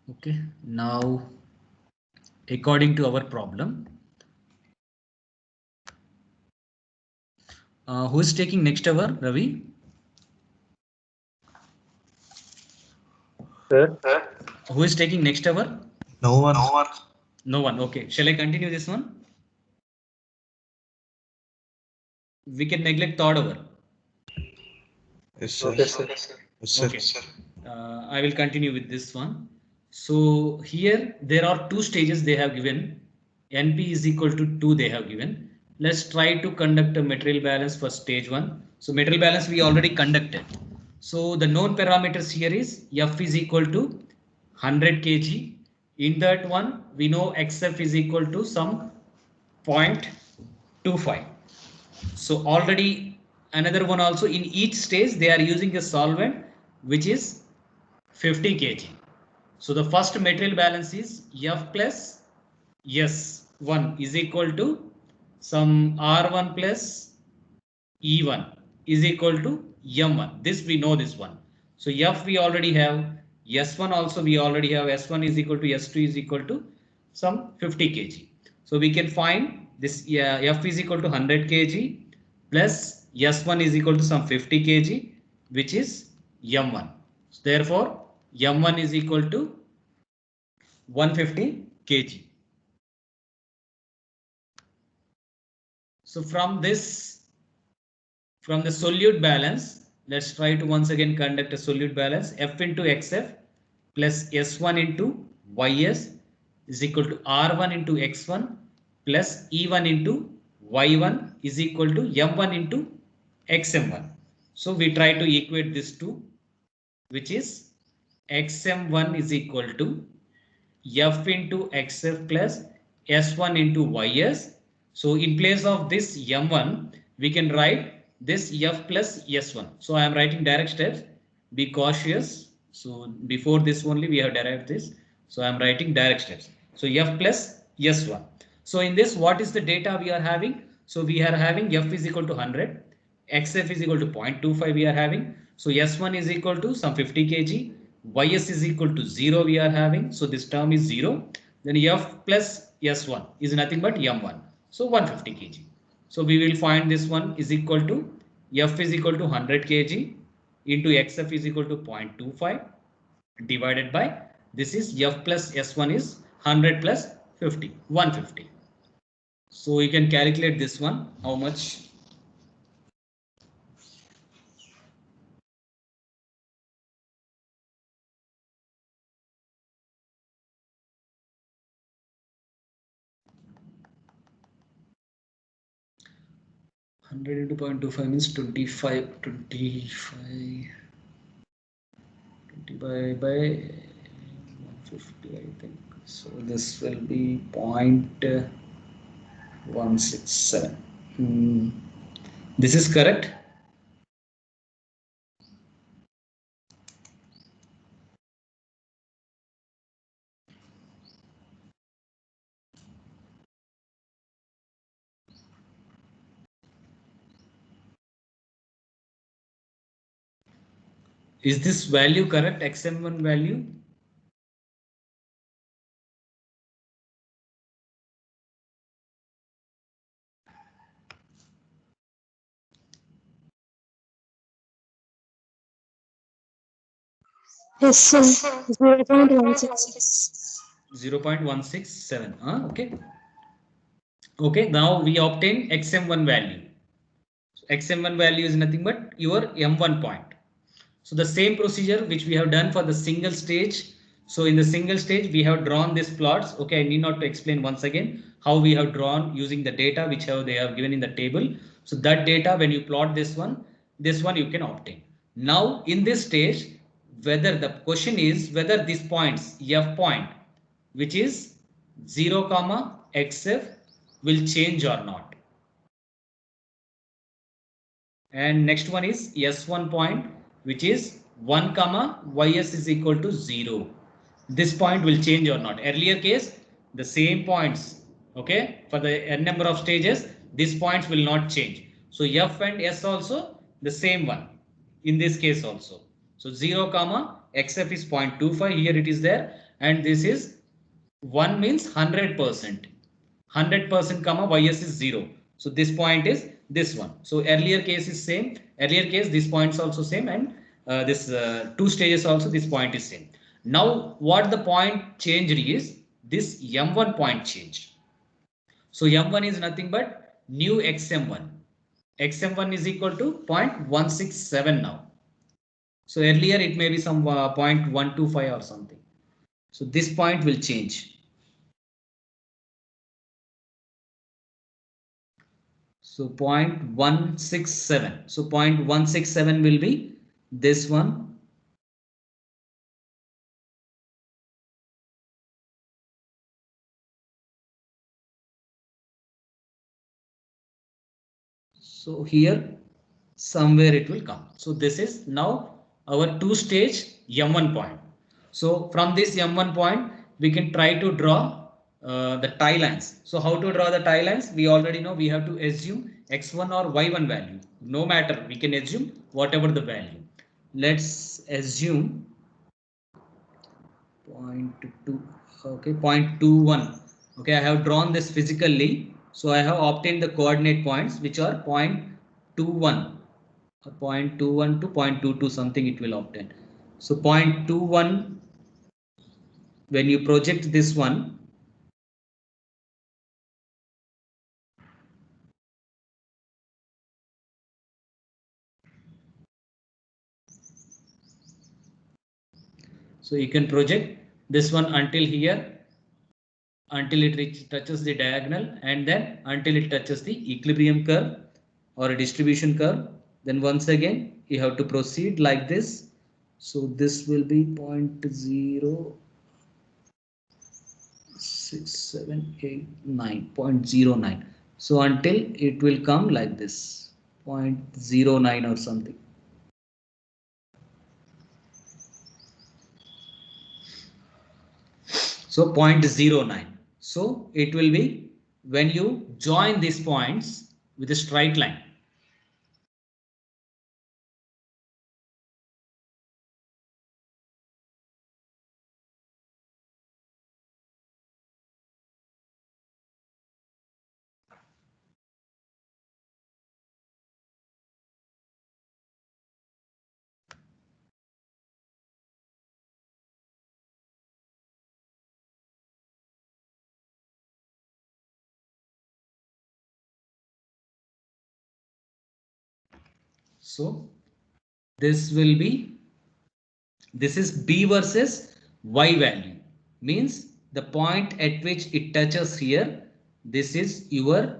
S1: Okay. Now, according to our problem, who is taking next hour, Ravi?
S3: Sir,
S1: Who is taking next hour?
S2: No one.
S1: No one. Okay. Shall I continue this one? We can neglect third hour.
S2: Yes, sir.
S3: okay, sir.
S2: Yes, sir.
S1: Okay. I will continue with this one. So here there are two stages they have given. NP is equal to 2 they have given. Let's try to conduct a material balance for stage 1. So material balance we already conducted. So the known parameters here is F is equal to 100 kg. In that one we know XF is equal to some 0.25. So already another one also, in each stage they are using a solvent which is 50 kg. So the first material balance is F plus S1 is equal to some R1 plus E1 is equal to M1. This we know this one. So F we already have, S1 also we already have, S1 is equal to S2 is equal to some 50 kg. So we can find this F is equal to 100 kg plus S1 is equal to some 50 kg, which is M1. So therefore, M1 is equal to 150 kg. So from the solute balance, let's try to once again conduct a solute balance. F into XF plus S1 into YS is equal to R1 into X1 plus E1 into Y1 is equal to M1 into XM1. So we try to equate this two, which is XM1 is equal to F into XF plus S1 into YS. So in place of this M1, we can write this F plus S1. So I am writing direct steps. Be cautious. So before this only we have derived this. So I am writing direct steps. So F plus S1. So in this, what is the data we are having? So we are having F is equal to 100. XF is equal to 0.25 we are having. So S1 is equal to some 50 kg. YS is equal to 0 we are having. So this term is 0. Then F plus S1 is nothing but M1. So 150 kg. So we will find this one is equal to F is equal to 100 kg into XF is equal to 0.25 divided by this is F plus S1 is 100 plus 50, 150. So you can calculate this one, how much? Hundred into 0.25 means 25 20 by 150, I think. So this will be 0.167. This is correct. Is this value correct? XM1 value?
S4: Yes, sir. 0.166.
S1: 0.167. Okay. Okay, now we obtain XM1 value. So XM1 value is nothing but your M1 point. So the same procedure which we have done for the single stage. So in the single stage, we have drawn these plots. Okay, I need not to explain once again how we have drawn using the data which they have given in the table. So that data, when you plot this one you can obtain. Now in this stage, whether the question is whether these points, F point, which is 0, XF will change or not. And next one is S1 point, which is 1, YS is equal to 0. This point will change or not. Earlier case, the same points. Okay, for the n number of stages, these points will not change. So F and S also the same one in this case also. So 0, XF is 0.25. Here it is there, and this is 1 means 100%. 100%, YS is 0. So this point is this one. So earlier case is same. Earlier case, this point is also same, and this two stages also this point is same. Now what the point changed is this M1 point changed. So M1 is nothing but new XM1. XM1 is equal to 0.167 now. So earlier it may be some 0.125 or something. So this point will change. So 0.167. So 0.167 will be this one. So here somewhere it will come. So this is now our two-stage M1 point. So from this M1 point, we can try to draw the tie lines. So how to draw the tie lines? We already know we have to assume X1 or Y1 value. No matter, we can assume whatever the value. Let's assume 0.2, okay, 0.21. Okay, I have drawn this physically. So I have obtained the coordinate points, which are 0.21 0.21 or 0.21 to 0.22 something it will obtain. So 0.21, when you project this one, so you can project this one until here, until it touches the diagonal, and then until it touches the equilibrium curve or a distribution curve. Then once again you have to proceed like this. So this will be 0.067809.09. So until it will come like this 0.09 or something. So 0.09. So it will be when you join these points with a straight line. So this will be, this is B versus Y value, means the point at which it touches here, this is your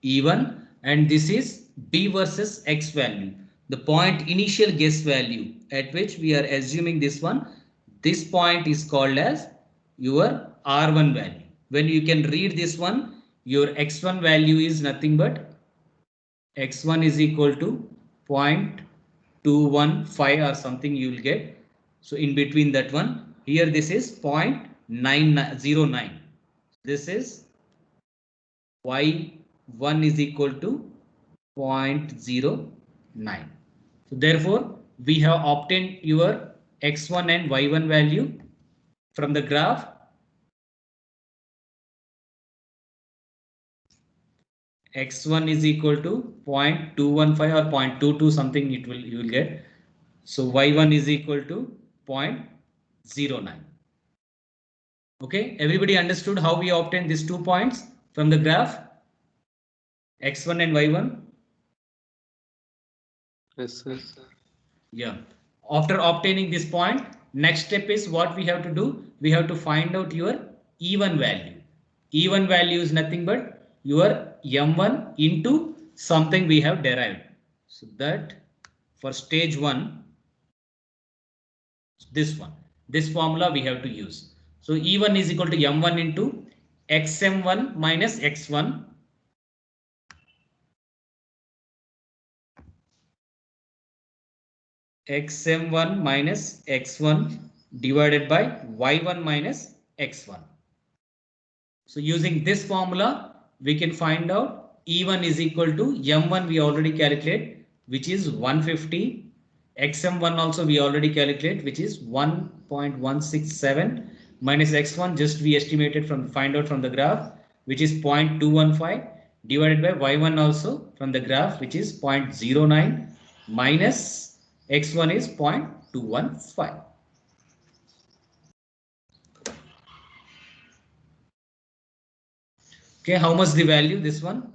S1: E1 and this is B versus X value. The point initial guess value at which we are assuming this one, this point is called as your R1 value. When you can read this one, your X1 value is nothing but X1 is equal to 0.215 or something you will get. So in between that one, here this is 0.909. This is Y1 is equal to 0.09. So therefore, we have obtained your X1 and Y1 value from the graph. X1 is equal to 0.215 or 0.22 something you will get. So Y1 is equal to 0.09. Okay, everybody understood how we obtained these 2 points from the graph X1 and Y1?
S3: Yes, sir.
S1: Yeah. After obtaining this point, next step is what we have to do. We have to find out your E1 value. E1 value is nothing but your M1 into something we have derived. So that for stage 1, this one, this formula we have to use. So E1 is equal to M1 into XM1 minus X1 xm1 minus x1 divided by y1 minus x1. So using this formula, we can find out E1 is equal to M1 we already calculate, which is 150. XM1 also we already calculate, which is 1.167 minus x1 just we estimated from find out from the graph, which is 0.215 divided by y1 also from the graph, which is 0.09 minus x1 is 0.215. Okay, how much the value this one?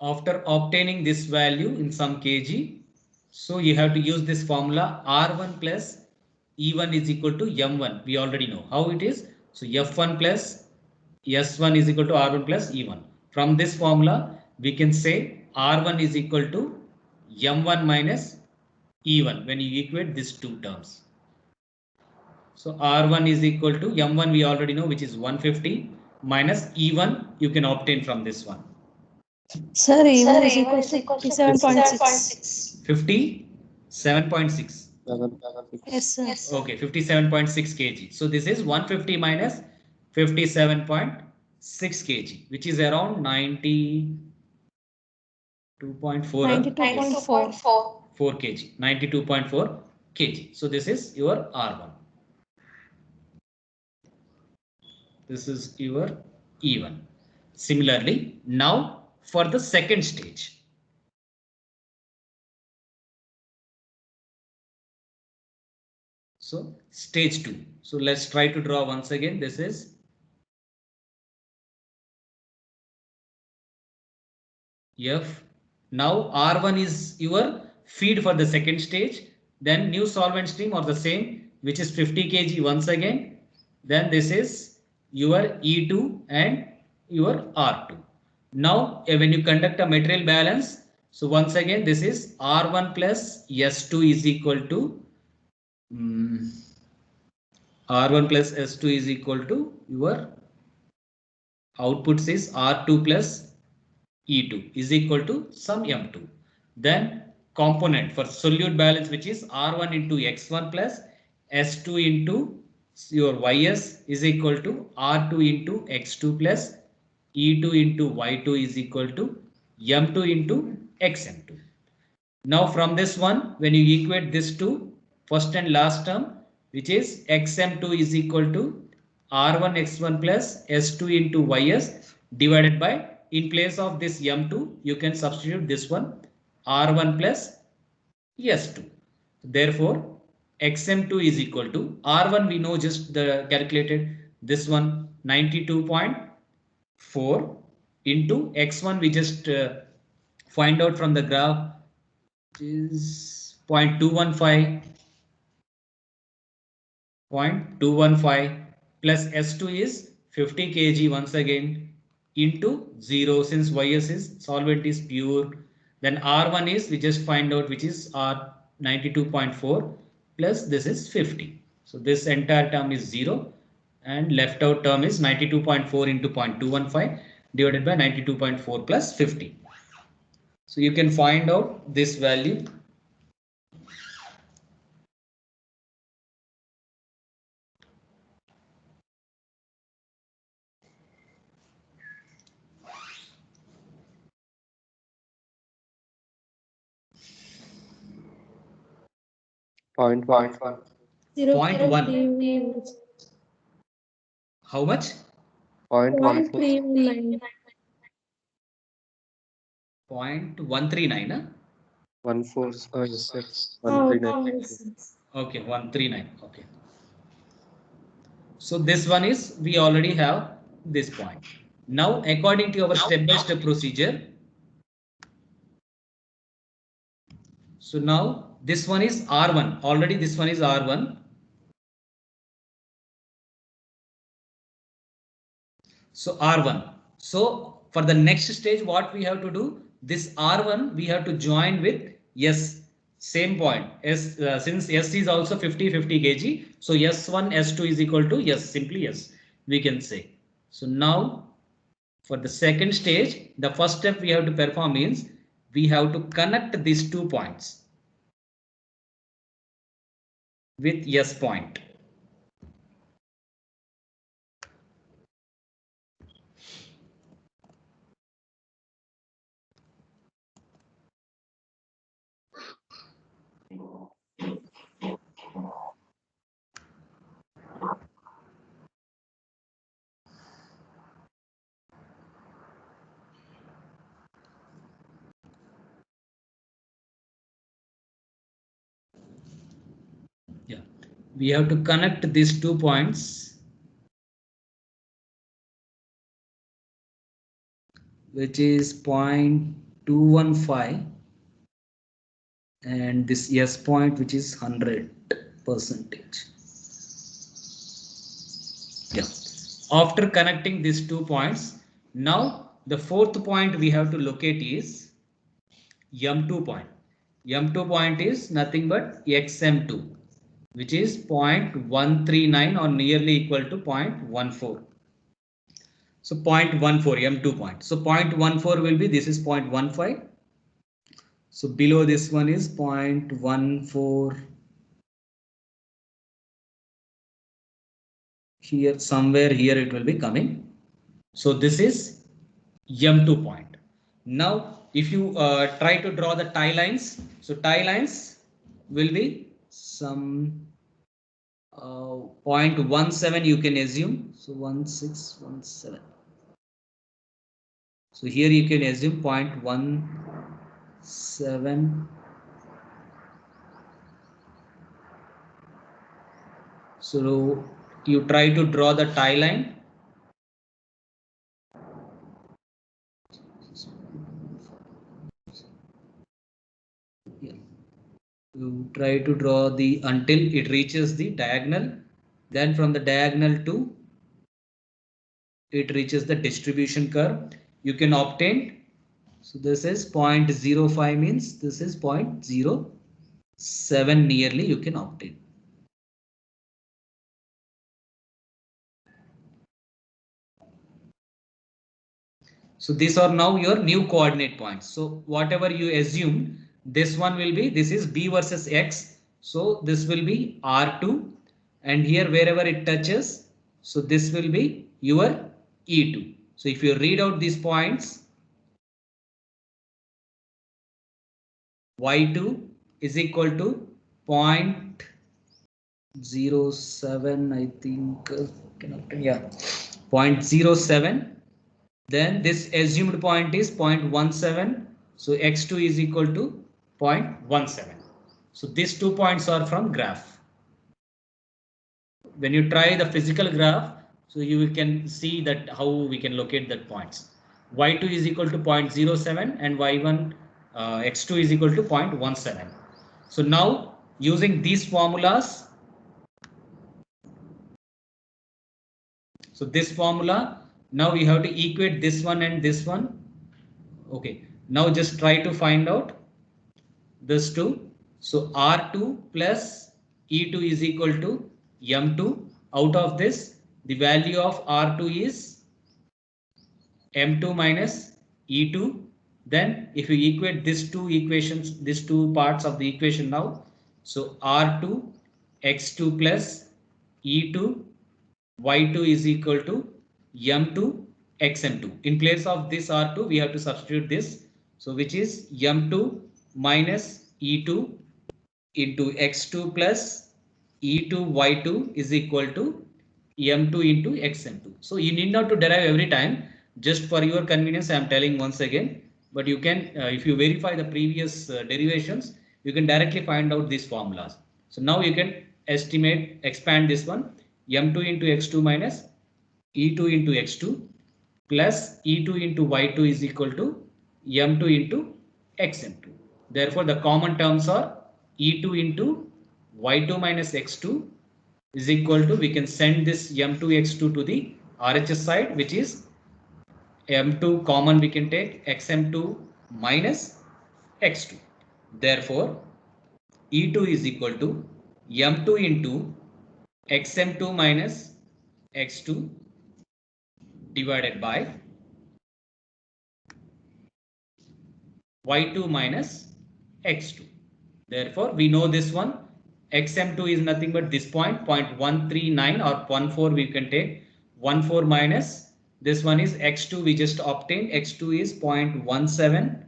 S1: After obtaining this value in some kg, so you have to use this formula R1 plus E1 is equal to M1. We already know how it is. So F1 plus S1 is equal to R1 plus E1. From this formula, we can say R1 is equal to M1 minus E1 when you equate these two terms. So R1 is equal to M1 we already know, which is 150 minus E1 you can obtain from this one.
S4: Sir, E1 is equal to 57.6.
S1: 57.6.
S3: 7.6.
S4: Yes, sir.
S1: Okay, 57.6 kg. So this is 150 minus 57.6 kg, which is around 90. 2.4.
S4: 92.4.
S1: 4 kg. 92.4 kg. So this is your R1. This is your E1. Similarly, now for the second stage. So stage 2. So let's try to draw once again. This is F. Now R1 is your feed for the second stage. Then new solvent stream or the same, which is 50 kg once again. Then this is your E2 and your R2. Now when you conduct a material balance, so once again this is R1 plus S2 is equal to R1 plus S2 is equal to your outputs is R2 plus E2 is equal to some M2. Then component for solute balance, which is R1 into X1 plus S2 into your YS is equal to R2 into X2 plus E2 into Y2 is equal to M2 into XM2. Now from this one, when you equate this to first and last term, which is Xm2 is equal to R1 X1 plus S2 into YS divided by, in place of this M2, you can substitute this one R1 plus S2. Therefore, Xm2 is equal to R1, we know just the calculated this one 92.4 into X1, we just find out from the graph is 0.215 plus S2 is 50 kg once again into 0, since YS is solvent is pure. Then R1 is, we just find out, which is R 92.4 plus this is 50. So this entire term is 0 and left out term is 92.4 into 0.215 divided by 92.4 plus 50. So you can find out this value.
S3: Point one.
S1: 0.1. How much?
S3: 0.14.
S4: 0.319.
S1: 0.139, huh?
S3: 14. Yes, sir.
S4: Oh,
S3: 139.
S4: yes.
S1: Okay, 139. Okay. So this one is, we already have this point. Now, according to our step-by-step procedure. So now this one is R1. Already this one is R1. So R1. So for the next stage, what we have to do? This R1 we have to join with S. Same point. S since S is also 50 kg. So S1 S2 is equal to S. Simply S. We can say. So now for the second stage, the first step we have to perform is we have to connect these 2 points with S point. Yeah, we have to connect these 2 points, which is 0.215 and this S point, which is 100%. Yeah. After connecting these 2 points, now the fourth point we have to locate is M2 point. M2 point is nothing but XM2, which is 0.139 or nearly equal to 0.14. So 0.14 M2 point. So 0.14 will be, this is 0.15. So below this one is 0.14. Here, somewhere here it will be coming. So this is M2 point. Now if you try to draw the tie lines, so tie lines will be some 0.17 you can assume. So 1617. So here you can assume 0.17. So you try to draw the tie line. You try to draw the until it reaches the diagonal. Then from the diagonal to it reaches the distribution curve. You can obtain. So this is 0.05 means this is 0.07 nearly you can obtain. So these are now your new coordinate points. So whatever you assume, this one will be, this is B versus X. So this will be R2 and here wherever it touches. So this will be your E2. So if you read out these points, Y2 is equal to 0.07, I think, yeah, 0.07. Then this assumed point is 0.17. So x2 is equal to 0.17. So these 2 points are from graph. When you try the physical graph, so you can see that how we can locate that points. Y2 is equal to 0.07 and y1 x2 is equal to 0.17. So now using these formulas, so this formula, now we have to equate this one and this one. Okay, now just try to find out this two. So R2 plus E2 is equal to M2. Out of this, the value of R2 is M2 minus E2. Then if you equate these two equations, these two parts of the equation now, so R2 X2 plus E2 Y2 is equal to M2 XM2. In place of this R2, we have to substitute this. So which is M2 minus E2 into X2 plus E2 Y2 is equal to M2 into XM2. So you need not to derive every time. Just for your convenience, I am telling once again. But you can, if you verify the previous derivations, you can directly find out these formulas. So now you can estimate, expand this one. M2 into X2 minus E2 into X2 plus E2 into Y2 is equal to M2 into XM2. Therefore, the common terms are E2 into Y2 minus X2 is equal to, we can send this M2 X2 to the RHS side, which is M2 common we can take XM2 minus X2. Therefore, E2 is equal to M2 into XM2 minus X2 divided by Y2 minus X2. Therefore, we know this one. XM2 is nothing but this point, 0.139 or 0.14 we can take. 1.4 minus this one is X2 we just obtained. X2 is 0.17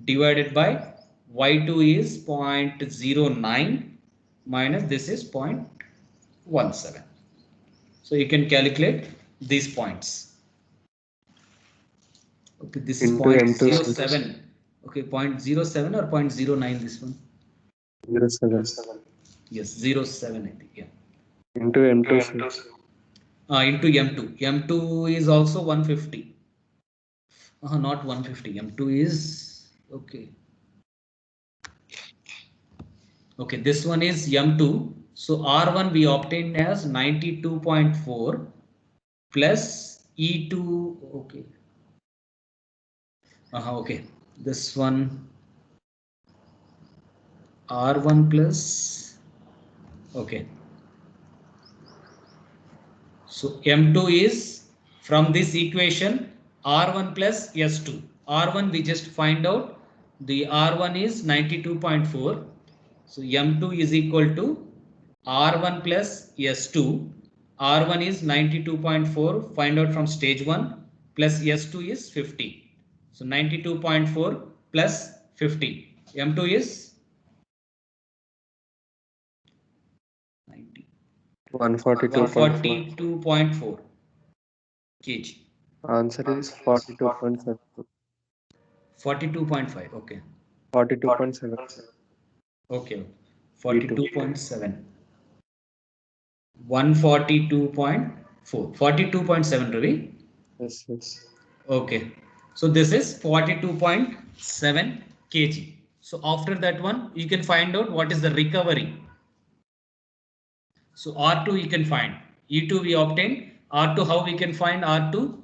S1: divided by Y2 is 0.09 minus this is 0.17. So you can calculate these points. Okay, this is 0.07. Okay, 0.07 or 0.09 this one?
S3: 0.7.
S1: Yes, 0.7 I think, yeah.
S3: Into M2.
S1: Into M2. M2 is also 150. Not 150. M2 is, okay. Okay, this one is M2. So R1 we obtained as 92.4 plus E2, okay. Okay, this one R1 plus, okay. So M2 is from this equation R1 plus S2. R1 we just find out the R1 is 92.4. So M2 is equal to R1 plus S2. R1 is 92.4, find out from stage 1 plus S2 is 50. So 92.4 plus 50. M2 is
S3: 142.4.
S1: 142.4 kg.
S3: Answer is 42.7.
S1: 42.5. Okay.
S3: 42.7.
S1: Okay. 42.7. 142.4. 42.7, Ravi.
S3: Yes, yes.
S1: Okay. So this is 42.7 kg. So after that one, you can find out what is the recovery. So R2 you can find. E2 we obtained. R2, how we can find R2?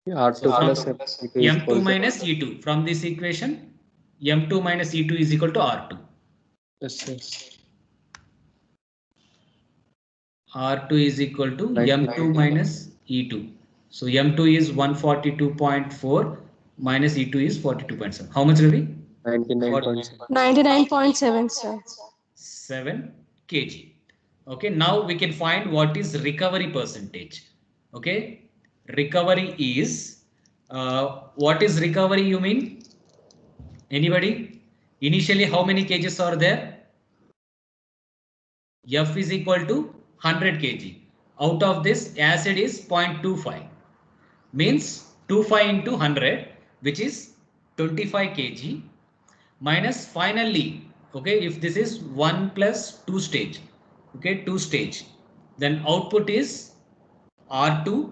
S3: R2
S1: So from
S3: plus E2 is equal
S1: M2
S3: to.
S1: minus E2. From this equation, M2 minus E2 is equal to R2.
S3: Yes, yes.
S1: R2 is equal to
S3: 90.
S1: M2 minus E2. So M2 is 142.4 minus E2 is 42.7. How much, Ravi?
S3: 99.7.
S4: 99.7, sir.
S1: 7 kg. Okay, now we can find what is recovery percentage. Okay, recovery is what is recovery you mean? Anybody? Initially, how many kgs are there? F is equal to 100 kg. Out of this, acid is 0.25. Means 25 into 100, which is 25 kg. Minus finally, okay, if this is 1 plus 2 stage, okay, 2 stage, then output is R2,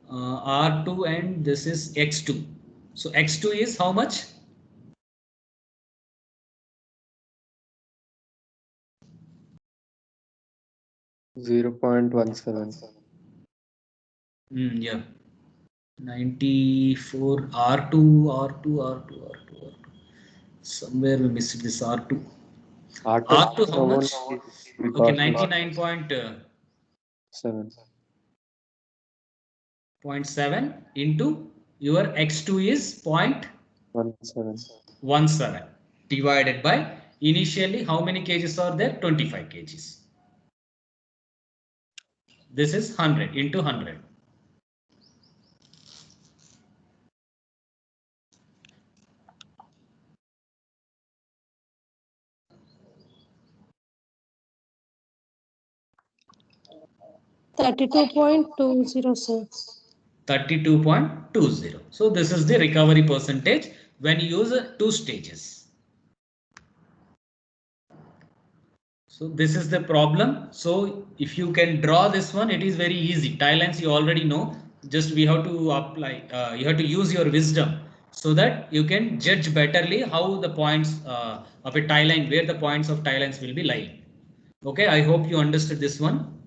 S1: R2 and this is X2. So X2 is how much?
S3: 0.17.
S1: Yeah. 94 R2. Somewhere we missed this R2.
S3: R2
S1: R2 how
S3: someone
S1: much?
S3: we
S1: Okay,
S3: got
S1: 99.7
S3: 7.
S1: into your X2 is 0.17 divided by initially how many kgs are there? 25 kgs. This is 100 into 100.
S4: $32.20, sir.
S1: 32.20. So this is the recovery percentage when you use 2 stages. So this is the problem. So if you can draw this one, it is very easy. Tie lines you already know. Just we have to apply. You have to use your wisdom so that you can judge betterly how the points of a tie line, where the points of tie lines will be lying. Okay, I hope you understood this one.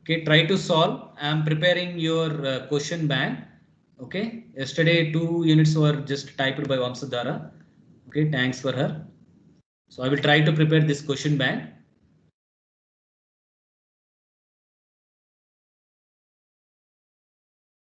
S1: Okay, try to solve. I am preparing your question bank. Okay, yesterday 2 units were just typed by Vamsadhara. Okay, thanks for her. So I will try to prepare this question bank.